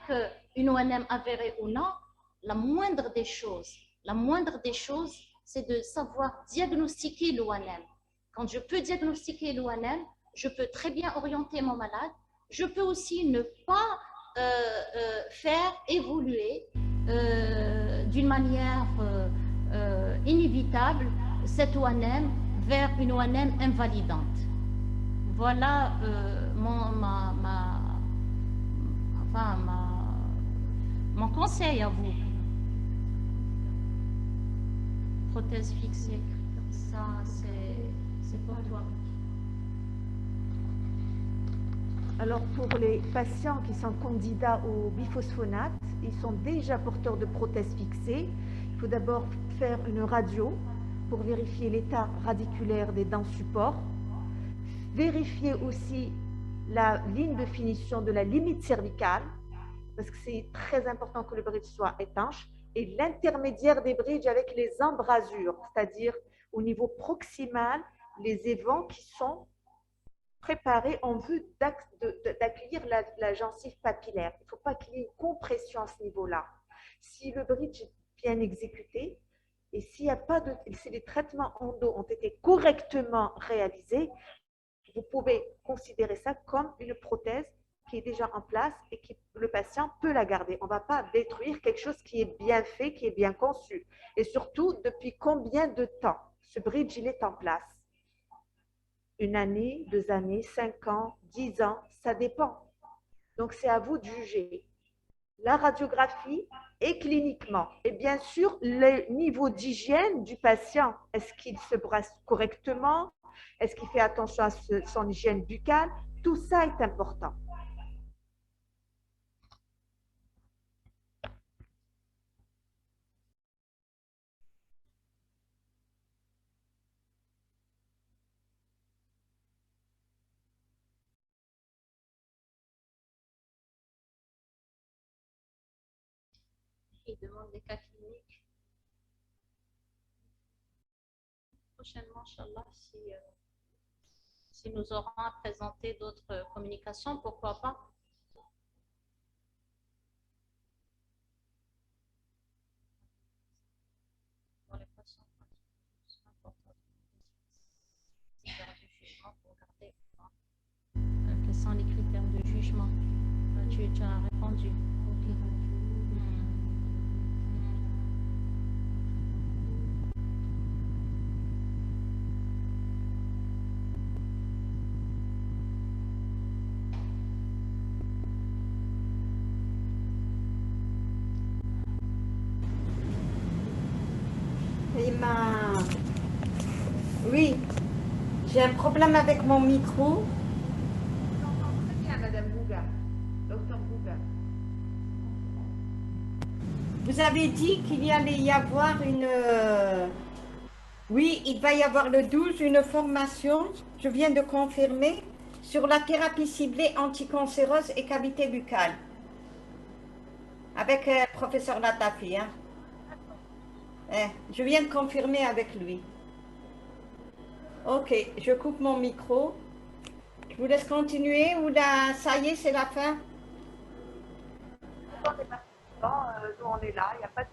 une ONM avérée ou non, la moindre des choses, c'est de savoir diagnostiquer l'ONM. Quand je peux diagnostiquer l'ONM, je peux très bien orienter mon malade. Je peux aussi ne pas faire évoluer d'une manière inévitable cette ONM vers une ONM invalidante. Voilà mon conseil à vous. Prothèse fixée, ça c'est pour toi. Alors pour les patients qui sont candidats au biphosphonate, ils sont déjà porteurs de prothèses fixées. Il faut d'abord faire une radio pour vérifier l'état radiculaire des dents support. Vérifier aussi la ligne de finition de la limite cervicale, parce que c'est très important que le bridge soit étanche, et l'intermédiaire des bridges avec les embrasures, c'est-à-dire au niveau proximal, les évents qui sont préparés en vue d'accueillir la gencive papillaire. Il ne faut pas qu'il y ait une compression à ce niveau-là. Si le bridge est bien exécuté, Et s'il n'y a pas de, si les traitements endo ont été correctement réalisés, vous pouvez considérer ça comme une prothèse qui est déjà en place et que le patient peut la garder. On ne va pas détruire quelque chose qui est bien fait, qui est bien conçu. Et surtout, depuis combien de temps ce bridge il est en place? 1 année, 2 années, 5 ans, 10 ans, ça dépend. Donc, c'est à vous de juger la radiographie et cliniquement. Et bien sûr, le niveau d'hygiène du patient. Est-ce qu'il se brasse correctement? Est-ce qu'il fait attention à son hygiène buccale? Tout ça est important. Il demande des cas cliniques. Prochainement, Inch'Allah, si nous aurons à présenter d'autres communications, pourquoi pas? Pour les patients, c'est important de faire du jugement pour regarder quels sont les critères de jugement. Tu as répondu. Ok. Oui, j'ai un problème avec mon micro. Très bien, Madame Bouga, docteur Bouga. Vous avez dit qu'il y allait y avoir une... Oui, il va y avoir le 12 une formation, je viens de confirmer, sur la thérapie ciblée anticancéreuse et cavité buccale. Avec le professeur Latafi. Hein. Je viens de confirmer avec lui. Ok, je coupe mon micro. Je vous laisse continuer ou là, ça y est, c'est la fin? Nous, on est là, il n'y a pas de...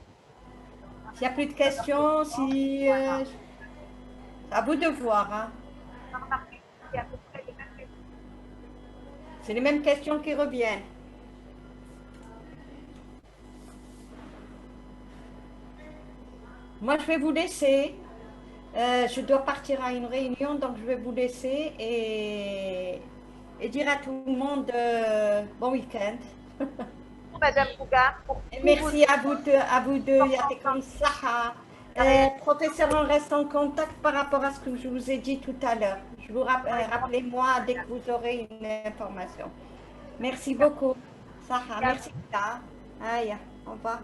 S'il n'y a plus de questions, si... à vous de voir. Hein. C'est les mêmes questions qui reviennent. Moi, je vais vous laisser. Je dois partir à une réunion, donc je vais vous laisser et dire à tout le monde bon week-end. Madame Bouga, Et merci à vous deux, Yatekom Saha. Professeur, on reste en contact par rapport à ce que je vous ai dit tout à l'heure. Je vous rappelez-moi dès que vous aurez une information. Merci beaucoup. Saha, merci. Aïe, au revoir.